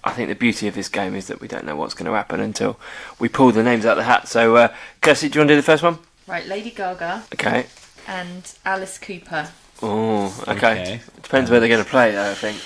I think the beauty of this game is that we don't know what's going to happen until we pull the names out of the hat. So, Kirsty, do you want to do the first one? Right, Lady Gaga Okay. and Alice Cooper. Oh, okay. It depends where they're going to play, though, I think.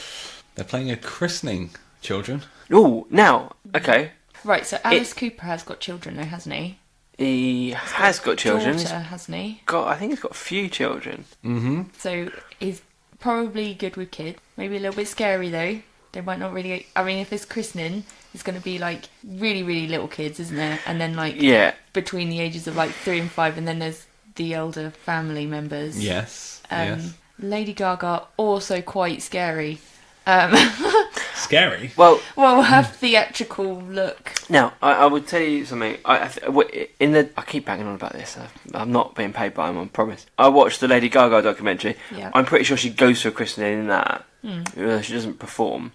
They're playing a christening, children. Oh, now, okay. Right, so Alice Cooper has got children, though, hasn't he? He has got children. Daughter, hasn't he? I think he's got a few children. Mm-hmm. So he's probably good with kids. Maybe a little bit scary, though. They might not really... I mean, if it's christening, it's going to be, like, really, really little kids, isn't it? And then, like, between the ages of, like, 3 and 5, and then there's the elder family members. Yes, yes. Lady Gaga, also quite scary. Scary? Well, her theatrical look. now, I would tell you something. I keep banging on about this. I'm not being paid by him, I promise. I watched the Lady Gaga documentary. Yeah. I'm pretty sure she goes to a christening in that. She doesn't perform.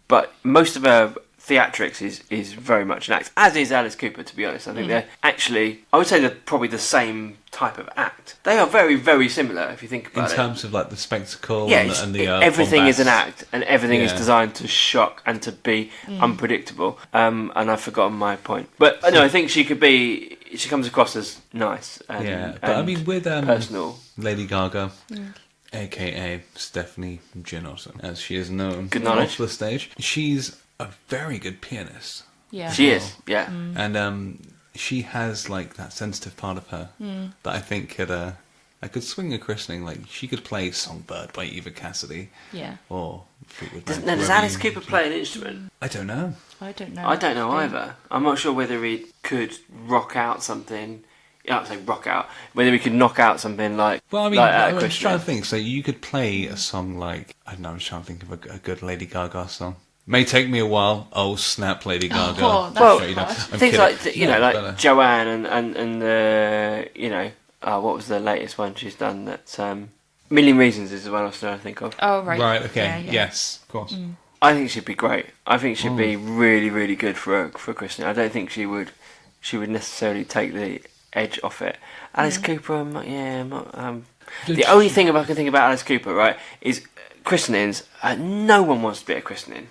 But most of her theatrics is very much an act, as is Alice Cooper, to be honest. I think they're actually, I would say they're probably the same type of act. They are very, very similar if you think about it. In terms of like the spectacle and the everything bombast. is an act, and everything is designed to shock and to be unpredictable. And I've forgotten my point. But no, I think she comes across as nice and, but I mean with personal. Lady Gaga, aka Stephanie Ginotto, as she is known Good knowledge. off the stage, she's a very good pianist. Yeah. She is, yeah. And she has like that sensitive part of her that I think could swing a christening. Like she could play Songbird by Eva Cassidy. Yeah. Or Fleetwood Does Mac, Alice Cooper play an instrument? I don't know. I don't know. I don't know either. I'm not sure whether he could rock out something. Yeah, I'd say rock out. Whether he could knock out something like. Well, I mean, like I'm just trying to think. So you could play a song like, I don't know, I'm just trying to think of a good Lady Gaga song. May take me a while. Oh snap, Lady Gaga. Oh, that's Well, harsh. things like but, Joanne and what was the latest one she's done? That's Million Reasons is the one I was trying to think of. Oh, right. Right. Okay. Yeah, yeah. Yes. Of course. I think she'd be great. I think she'd be really, really good for Christian. I don't think she would necessarily take the edge off it. Alice Cooper, I'm not. The only thing I can think about Alice Cooper, right, is christenings. No one wants to be at a christening.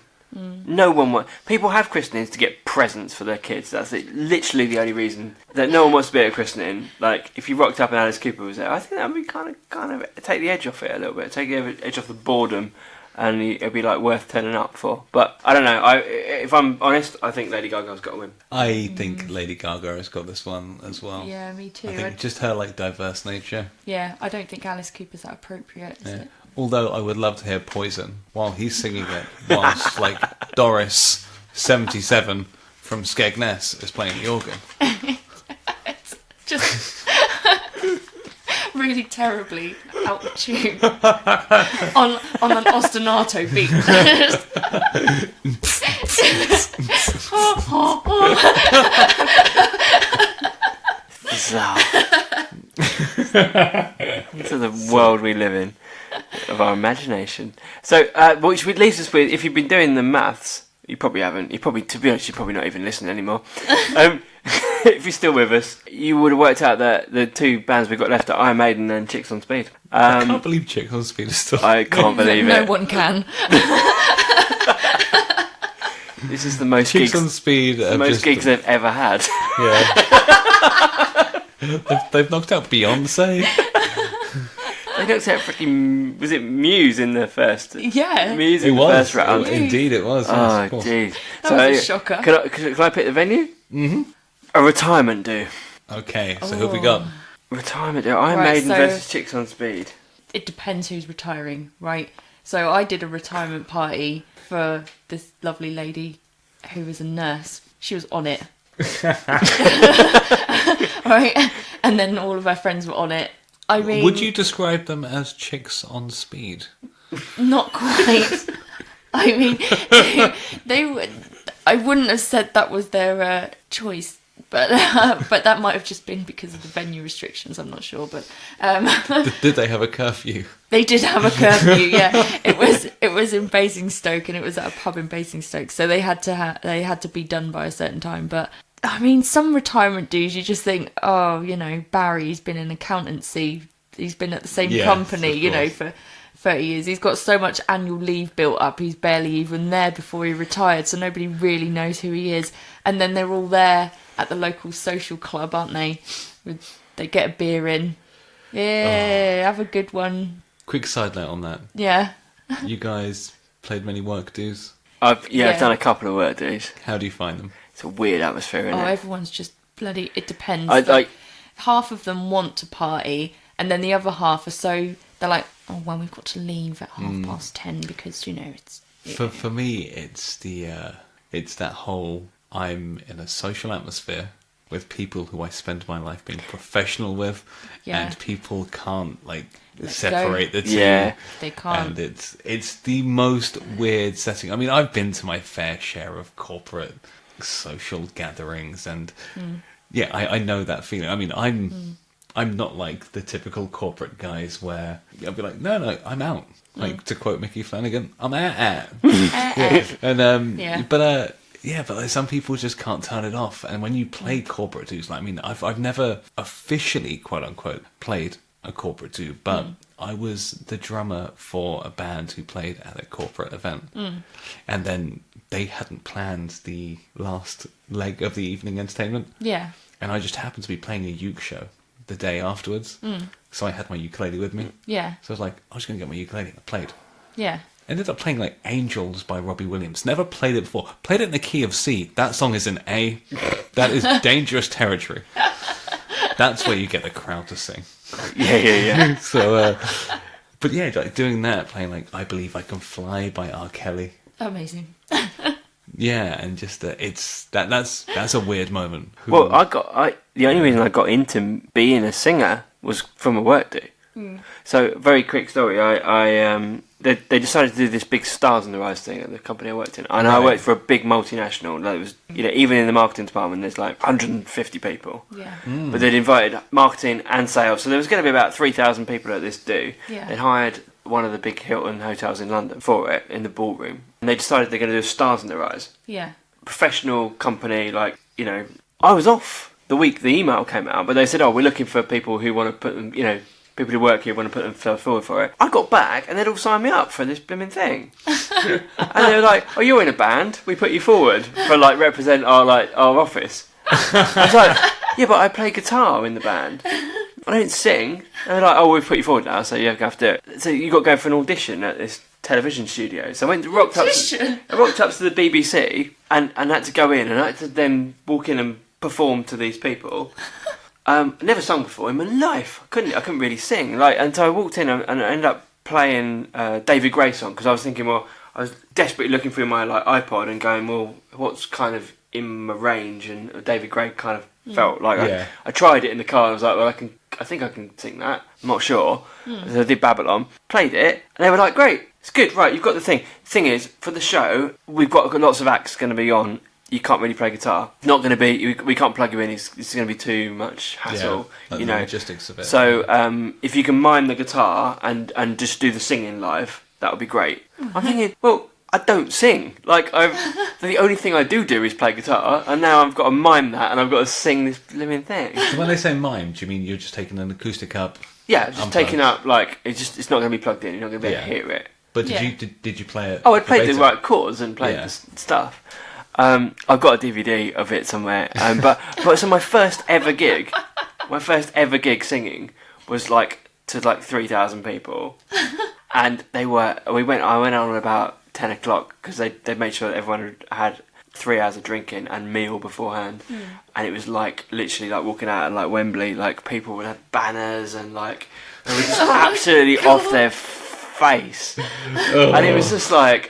No one wants. People have christenings to get presents for their kids. That's literally the only reason that no one wants to be at a christening. Like if you rocked up and Alice Cooper was there, I think that would be kind of take the edge off it a little bit, take the edge off the boredom, and it'd be like worth turning up for. But I don't know. If I'm honest, I think Lady Gaga's got to win. I think Lady Gaga has got this one as well. Yeah, me too. I think just her like diverse nature. Yeah, I don't think Alice Cooper's that appropriate, is it? Although I would love to hear Poison while he's singing it, whilst like Doris 77 from Skegness is playing the organ. Just really terribly out of tune on an ostinato beat. Bizarre. Into the world we live in, of our imagination. So, which leaves us with, if you've been doing the maths, you probably haven't. To be honest, you're probably not even listening anymore. If you're still with us, you would have worked out that the two bands we've got left are Iron Maiden and Chicks on Speed. I can't believe Chicks on Speed is still. I can't believe it. No one can. This is the most Chicks gigs on Speed. the most gigs they've ever had. Yeah. They've knocked out Beyonce. They looked at freaking. Was it Muse in the first? Yeah. Muse It in the was. first round. Indeed, it was. Oh, Yes, of course. jeez. That was a shocker. Can I pick the venue? Mm-hmm. A retirement do. Okay, so who have we got? Retirement do. Iron Right, Maiden so- versus Chicks on Speed. It depends who's retiring, right? So I did a retirement party for this lovely lady who was a nurse. She was on it. Right? And then all of her friends were on it. I mean... Would you describe them as Chicks on Speed? Not quite. I mean, they would... I wouldn't have said that was their choice. But that might have just been because of the venue restrictions. I'm not sure, but Did they have a curfew? they did have a curfew. Yeah, it was in Basingstoke, and it was at a pub in Basingstoke, so they had to be done by a certain time. But I mean, some retirement dues, you just think, oh, you know, Barry's been in accountancy, he's been at the same company, for 30 years. He's got so much annual leave built up, he's barely even there before he retired, so nobody really knows who he is. And then they're all there at the local social club, aren't they? They get a beer in. Yeah, have a good one. Quick side note on that. Yeah. You guys played many work dues? I've done a couple of work dues. How do you find them? It's a weird atmosphere, isn't it? Everyone's just bloody... It depends. Half of them want to party, and then the other half are so... They're like, oh, well, we've got to leave at 10:30 because, it's... For me, it's it's that whole... I'm in a social atmosphere with people who I spend my life being professional with, and people can't separate the two. Yeah, they can't. And it's the most weird setting. I mean, I've been to my fair share of corporate social gatherings, and I know that feeling. I mean, I'm not like the typical corporate guys where I'll be like, no, I'm out. Like to quote Mickey Flanagan, I'm out. But some people just can't turn it off. And when you play corporate dues, I've never officially, quote unquote, played a corporate due, but I was the drummer for a band who played at a corporate event. And then they hadn't planned the last leg of the evening entertainment. Yeah. And I just happened to be playing a uke show the day afterwards. So I had my ukulele with me. Yeah. So I was like, I was going to get my ukulele. I played. Yeah. Ended up playing Angels by Robbie Williams. Never played it before. Played it in the key of C. That song is an A. That is dangerous territory. That's where you get the crowd to sing. Yeah. So, but yeah, doing that, playing I Believe I Can Fly by R. Kelly. Amazing. Yeah, and just that's a weird moment. Well, the only reason I got into being a singer was from a work do. So, very quick story. They decided to do this big Stars on the Rise thing at the company I worked in, and I worked for a big multinational. It was, even in the marketing department, there's 150 people. Yeah. But they'd invited marketing and sales, so there was going to be about 3,000 people at this do. Yeah. They'd hired one of the big Hilton hotels in London for it in the ballroom, and they decided they're going to do Stars on the Rise. Yeah. Professional company, I was off the week the email came out, but they said, "Oh, we're looking for people who want to put them, people who work here want to put themselves forward for it." I got back and they'd all signed me up for this blooming thing. And they were like, "Oh, you're in a band? We put you forward for represent our office." I was like, "Yeah, but I play guitar in the band. I don't sing." And they're like, "Oh, we've put you forward now, so you have to do it. So you got to go for an audition at this television studio." So I went rocked up to the BBC and had to go in, and I had to then walk in and perform to these people. I never sung before in my life. I couldn't really sing. And so I walked in and I ended up playing David Gray song, because I was thinking, well, I was desperately looking through my iPod and going, well, what's kind of in my range? And David Gray kind of felt like I tried it in the car. And I was like, well, I think I can sing that. I'm not sure. So I did Babylon, played it, and they were like, great, it's good, right? You've got the thing. Thing is, for the show, we've got lots of acts going to be on. You can't really play guitar. Not going to be. We can't plug you in. It's going to be too much hassle. Yeah, the logistics of it. So if you can mime the guitar and just do the singing live, that would be great. I'm thinking, well, I don't sing. The only thing I do is play guitar, and now I've got to mime that, and I've got to sing this living thing. So when they say mime, do you mean you're just taking an acoustic up? Yeah, just taking up it's not going to be plugged in. You're not going to be able to hear it. But did you play it? Oh, I played the right chords and played the stuff. I've got a DVD of it somewhere. But so my first ever gig singing was to 3,000 people, and I went on about 10 o'clock because they made sure that everyone had 3 hours of drinking and meal beforehand, and it was literally walking out at Wembley, people would have banners and they were just absolutely off their face. And it was just that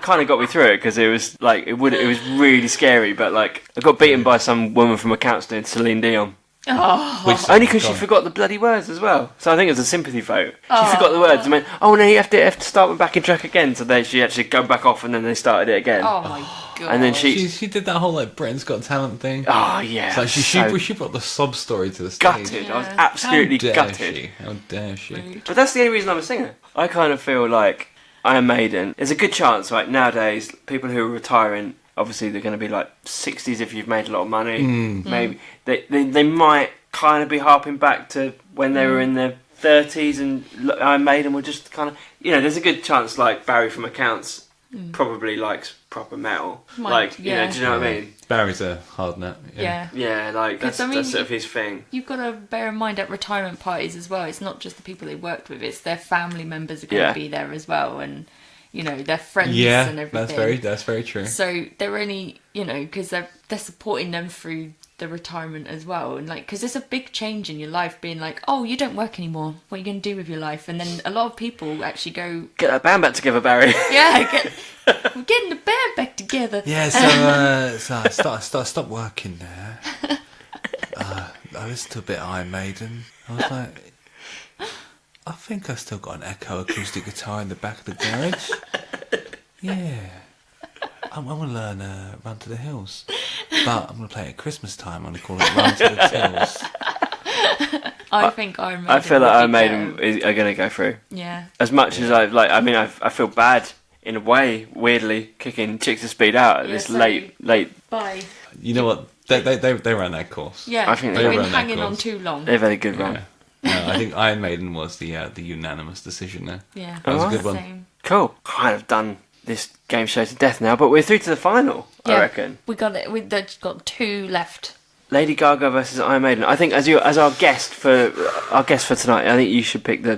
kind of got me through it, because it was it was really scary, but I got beaten by some woman from accounts doing Celine Dion. Only because she forgot the bloody words as well. So I think it was a sympathy vote. She forgot the words and went, "Oh no, you have to start with backing track again." So she actually go back off, and then they started it again. Oh my And then she did that whole like Britain's Got Talent thing. Oh yeah. So she brought the sob story to the stage. Gutted. I was absolutely gutted. How dare she? But that's the only reason I'm a singer. I kind of feel like Iron Maiden. There's a good chance, right, nowadays, people who are retiring, obviously they're going to be like 60s if you've made a lot of money. Maybe they might kind of be harping back to when they were in their 30s, and Iron Maiden were just kind of, there's a good chance like Barry from Accounts probably likes proper metal. Do you know what I mean? Barry's a hard nut. Yeah, like that's sort of his thing. You've got to bear in mind at retirement parties as well, it's not just the people they worked with, it's their family members are going to be there as well, and their friends and everything. That's very true. So they're only, because they're supporting them through the retirement as well, and like, because it's a big change in your life being like, oh, you don't work anymore, what are you going to do with your life? And then a lot of people actually go, get that band back together, Barry. we're getting the band back together. Yeah, so I stopped working there. I listened to a bit of Iron Maiden. I was like, I think I still got an Echo acoustic guitar in the back of the garage. Yeah. I'm going to learn Run to the Hills. But I'm going to play it at Christmas time. I'm going to call it Run to the Hills. I think Iron Maiden. I feel like Iron Maiden are going to go through. Yeah. As much as I feel bad in a way, weirdly, kicking Chicks of Speed out at this late. Bye. You know what? They ran that course. Yeah. I think they've been ran that hanging course. on too long. They've had a good run. No, I think Iron Maiden was the unanimous decision there. Yeah. That was a good one. Same. Cool. Kind of done this game show to death now, but we're through to the final, I reckon. We got it. We've got 2 left. Lady Gaga versus Iron Maiden. I think as our guest for tonight, I think you should pick the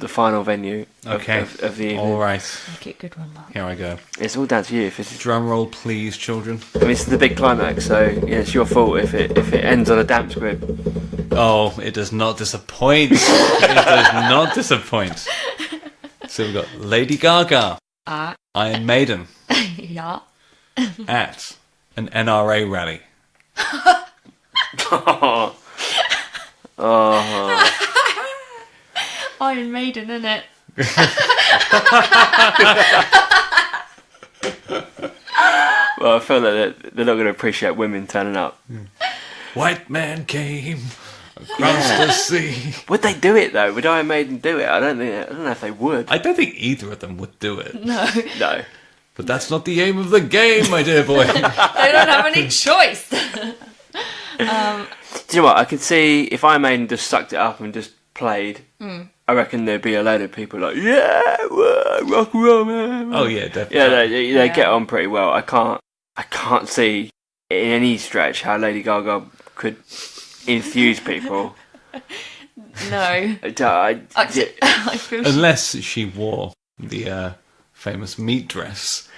final venue of the evening. All right. Make it a good one, Mark. Here I go. It's all down to you. If it's, Drum roll, please, children. I mean, it's the big climax, so it's your fault if it ends on a damp squib. Oh, it does not disappoint. It does not disappoint. So we've got Lady Gaga, Iron Maiden, Yeah. at an NRA rally. Iron Maiden, innit? Well, I feel like they're not going to appreciate women turning up. White man came across the sea. Would they do it though? Would Iron Maiden do it? I don't know if they would. I don't think either of them would do it. No. No. But that's not the aim of the game, my dear boy. They don't have any choice. Do you know what? I could see if Iron Maiden just sucked it up and just played. I reckon there'd be a load of people like, yeah, whoa, rock and roll, man. Oh yeah, definitely. Yeah, they get on pretty well. I can't see in any stretch how Lady Gaga could enthuse people. No. I feel Unless she wore the famous meat dress.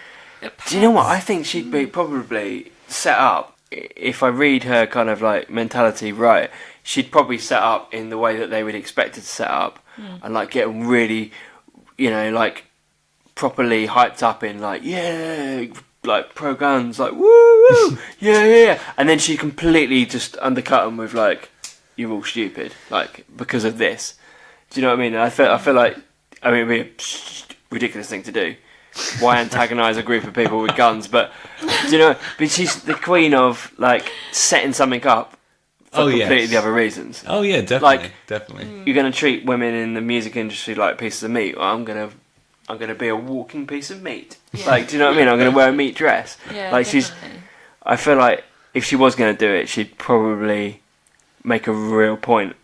Do you know what? I think she'd be probably set up, if I read her kind of like mentality right, she'd probably set up in the way that they would expect her to set up, and like get really, like properly hyped up in like, yeah, like pro guns, like woo, yeah, and then she completely just undercut them with like, you're all stupid, like because of this. Do you know what I mean? I feel like, it'd be a ridiculous thing to do. Why antagonise a group of people with guns? But do you know? But she's the queen of like setting something up for completely other reasons. Oh yeah, definitely. Like, definitely. You're going to treat women in the music industry like pieces of meat. Well, I'm gonna be a walking piece of meat. Yeah. Like, do you know what I mean? I'm gonna wear a meat dress. Yeah, like definitely. I feel like if she was gonna do it, she'd probably make a real point.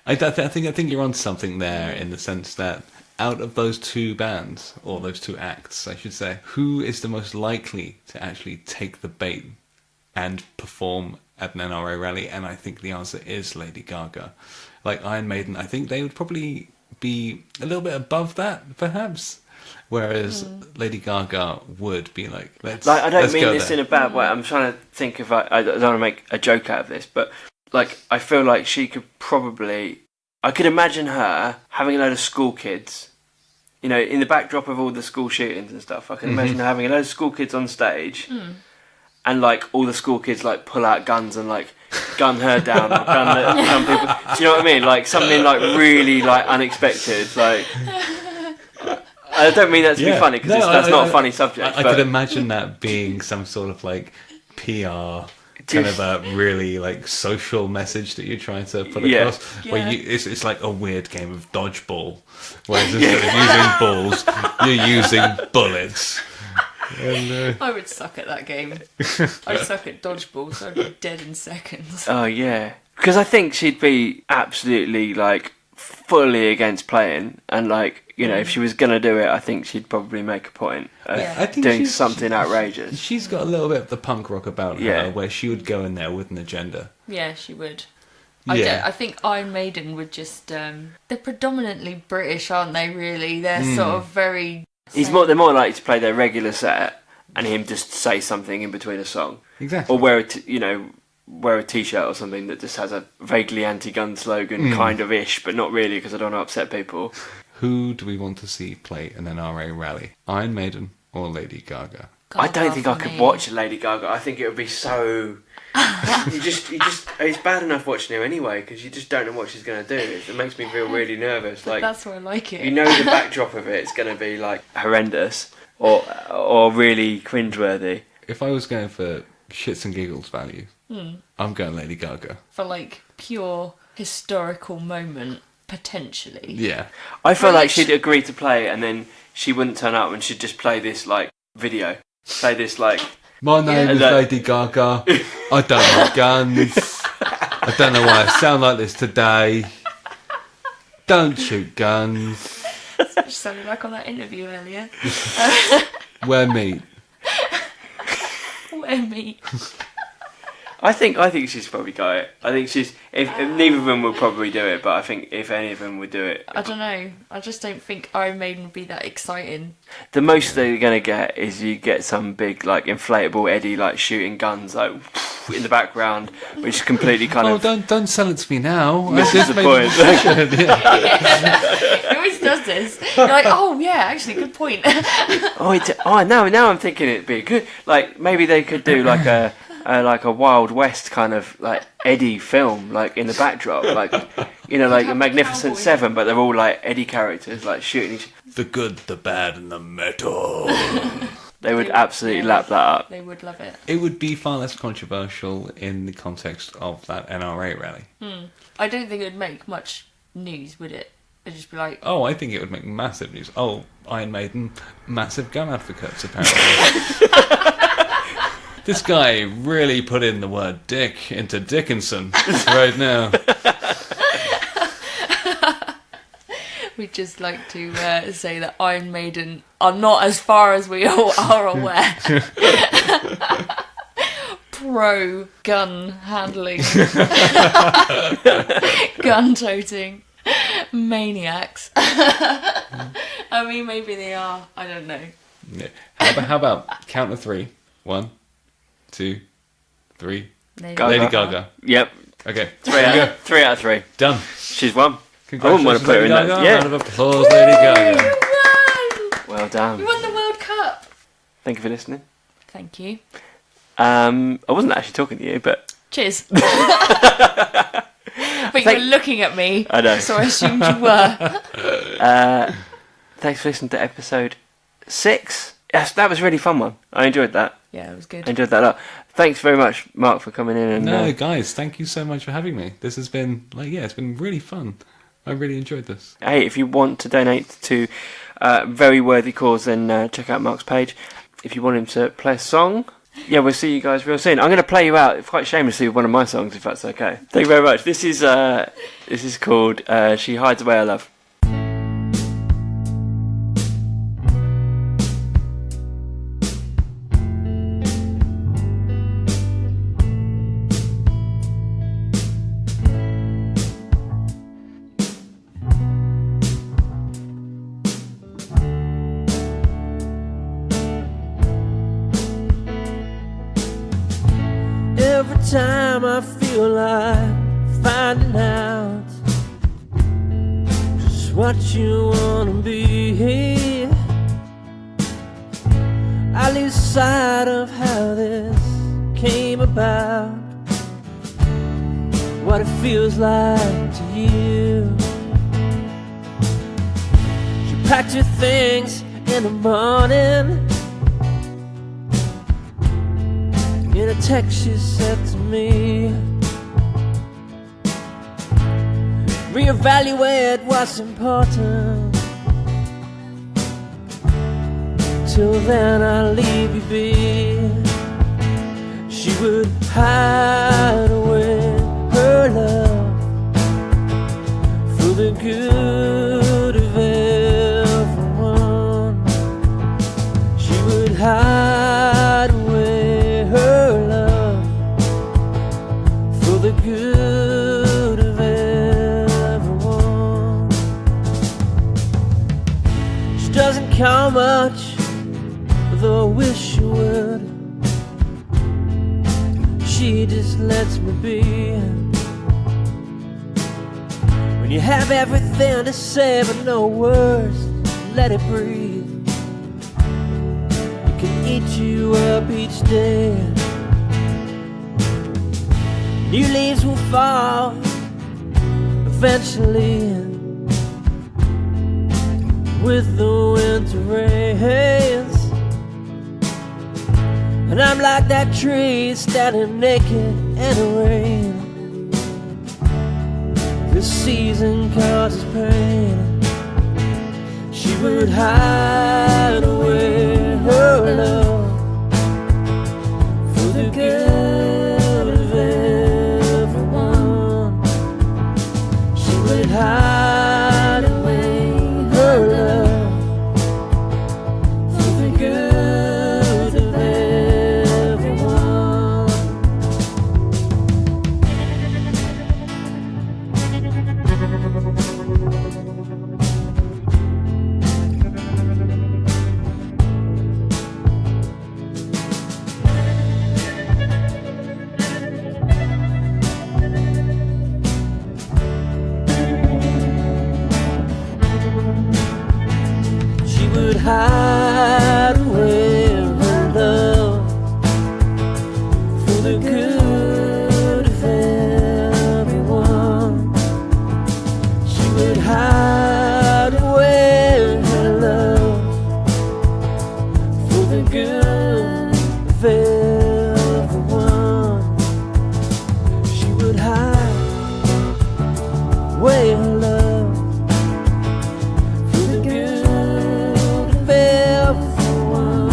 I think you're on something there in the sense that out of those 2 bands, or those 2 acts, I should say, who is the most likely to actually take the bait and perform at an NRA rally? And I think the answer is Lady Gaga. Like Iron Maiden, I think they would probably be a little bit above that, perhaps. Whereas Lady Gaga would be like, I don't mean this in a bad way. I'm trying to think if I don't want to make a joke out of this, but like I feel like she could probably. I could imagine her having a load of school kids, in the backdrop of all the school shootings and stuff. I can imagine her having a load of school kids on stage, and like all the school kids like pull out guns and like gun her down or gun people. Do you know what I mean? Like something like really like unexpected. Like I don't mean that to be funny, because that's not a funny subject. I could imagine that being some sort of like PR kind of a really like social message that you're trying to put across. Where it's like a weird game of dodgeball, whereas instead of using balls, you're using bullets. And, I would suck at that game. I'd suck at dodgeball, so I'd be dead in seconds. Oh yeah, because I think she'd be absolutely like fully against playing, and like, you know, if she was gonna do it, I think she'd probably make a point of I think doing something outrageous. She's got a little bit of the punk rock about her, where she would go in there with an agenda. Yeah, she would. Yeah. I think Iron Maiden would just... they're predominantly British, aren't they, really? They're sort of very... They're more likely to play their regular set and him just say something in between a song. Exactly. Or wear a t-shirt or something that just has a vaguely anti-gun slogan, kind of ish, but not really, because I don't want to upset people. Who do we want to see play an NRA rally? Iron Maiden or Lady Gaga? I don't think I could watch Lady Gaga. I think it would be so... you just it's bad enough watching her anyway, because you just don't know what she's going to do. It makes me feel really nervous. Like, that's why I like it. You know the backdrop of it's going to be like horrendous or really cringeworthy. If I was going for shits and giggles value, I'm going Lady Gaga. For like pure historical moment, potentially. Yeah. I feel like she'd agree to play, and then she wouldn't turn up, and she'd just play this like video. Play this like... My name is Lady Gaga. I don't like guns. I don't know why I sound like this today. Don't shoot guns. Which sounded like on that interview earlier. Wear meat. Wear meat. I think she's probably got it. I think she's... If neither of them will probably do it, but I think if any of them would do it... I don't know. I just don't think Iron Maiden would be that exciting. The most they're going to get is you get some big, like, inflatable Eddie, like, shooting guns, like, in the background, which is completely kind of... don't sell it to me now. Misses the point. He always does this. You're like, oh, yeah, actually, good point. Now I'm thinking it'd be good. Like, maybe they could do, like a Wild West kind of like Eddie film, like in the backdrop, like, you know, like a Magnificent Seven, but they're all like Eddie characters, like shooting the good, the bad, and the metal. They would absolutely lap that up. They would love it. It would be far less controversial in the context of that NRA rally. I don't think it would make much news, would it? It'd just be like... Oh, I think it would make massive news. Oh, Iron Maiden, massive gun advocates, apparently. This guy really put in the word dick into Dickinson right now. We'd just like to say that Iron Maiden are not, as far as we all are aware, pro-gun handling, gun-toting maniacs. I mean, maybe they are. I don't know. Yeah. How about count of three? 1, 2, 3. Lady Gaga. Yep. Okay. 3 out of 3. Done. She's won. I wouldn't Congratulations, want to put her in Lady that. Gaga. Yeah. Round of applause, Lady Gaga. You won! Well done. You won the World Cup. Thank you for listening. Thank you. I wasn't actually talking to you, but... Cheers. But you were looking at me. I know. So I assumed you were. Thanks for listening to episode 6. Yes, that was a really fun one. I enjoyed that. Yeah, it was good. I enjoyed that a lot. Thanks very much, Mark, for coming in. And No, guys, thank you so much for having me. This has been, it's been really fun. I really enjoyed this. Hey, if you want to donate to a very worthy cause, then check out Mark's page. If you want him to play a song, yeah, we'll see you guys real soon. I'm going to play you out, quite shamelessly, with one of my songs, if that's okay. Thank you very much. This is called She Hides Away Her Love. Every time I feel like finding out just what you wanna be, I lose sight of how this came about, what it feels like to you. She packed her things in the morning. In a text she said to me, reevaluate what's important. Till then I'll leave you be. She would hide away her love for the good of everyone. She would hide away her love for the good of everyone. She doesn't count much, though I wish she would. She just lets me be. When you have everything to say but no words, let it breathe. It can eat you up each day. New leaves will fall eventually with the winter rains. And I'm like that tree standing naked in the rain. This season causes pain. She would hide away her love for the good of everyone. She would hide away her love for the good of everyone. She would hide away her love for the good of everyone. She would hide away her love for the good of everyone. She would hide away her love for the good of everyone.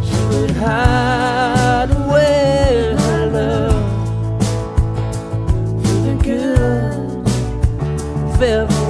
She would hide away her love for the good of everyone.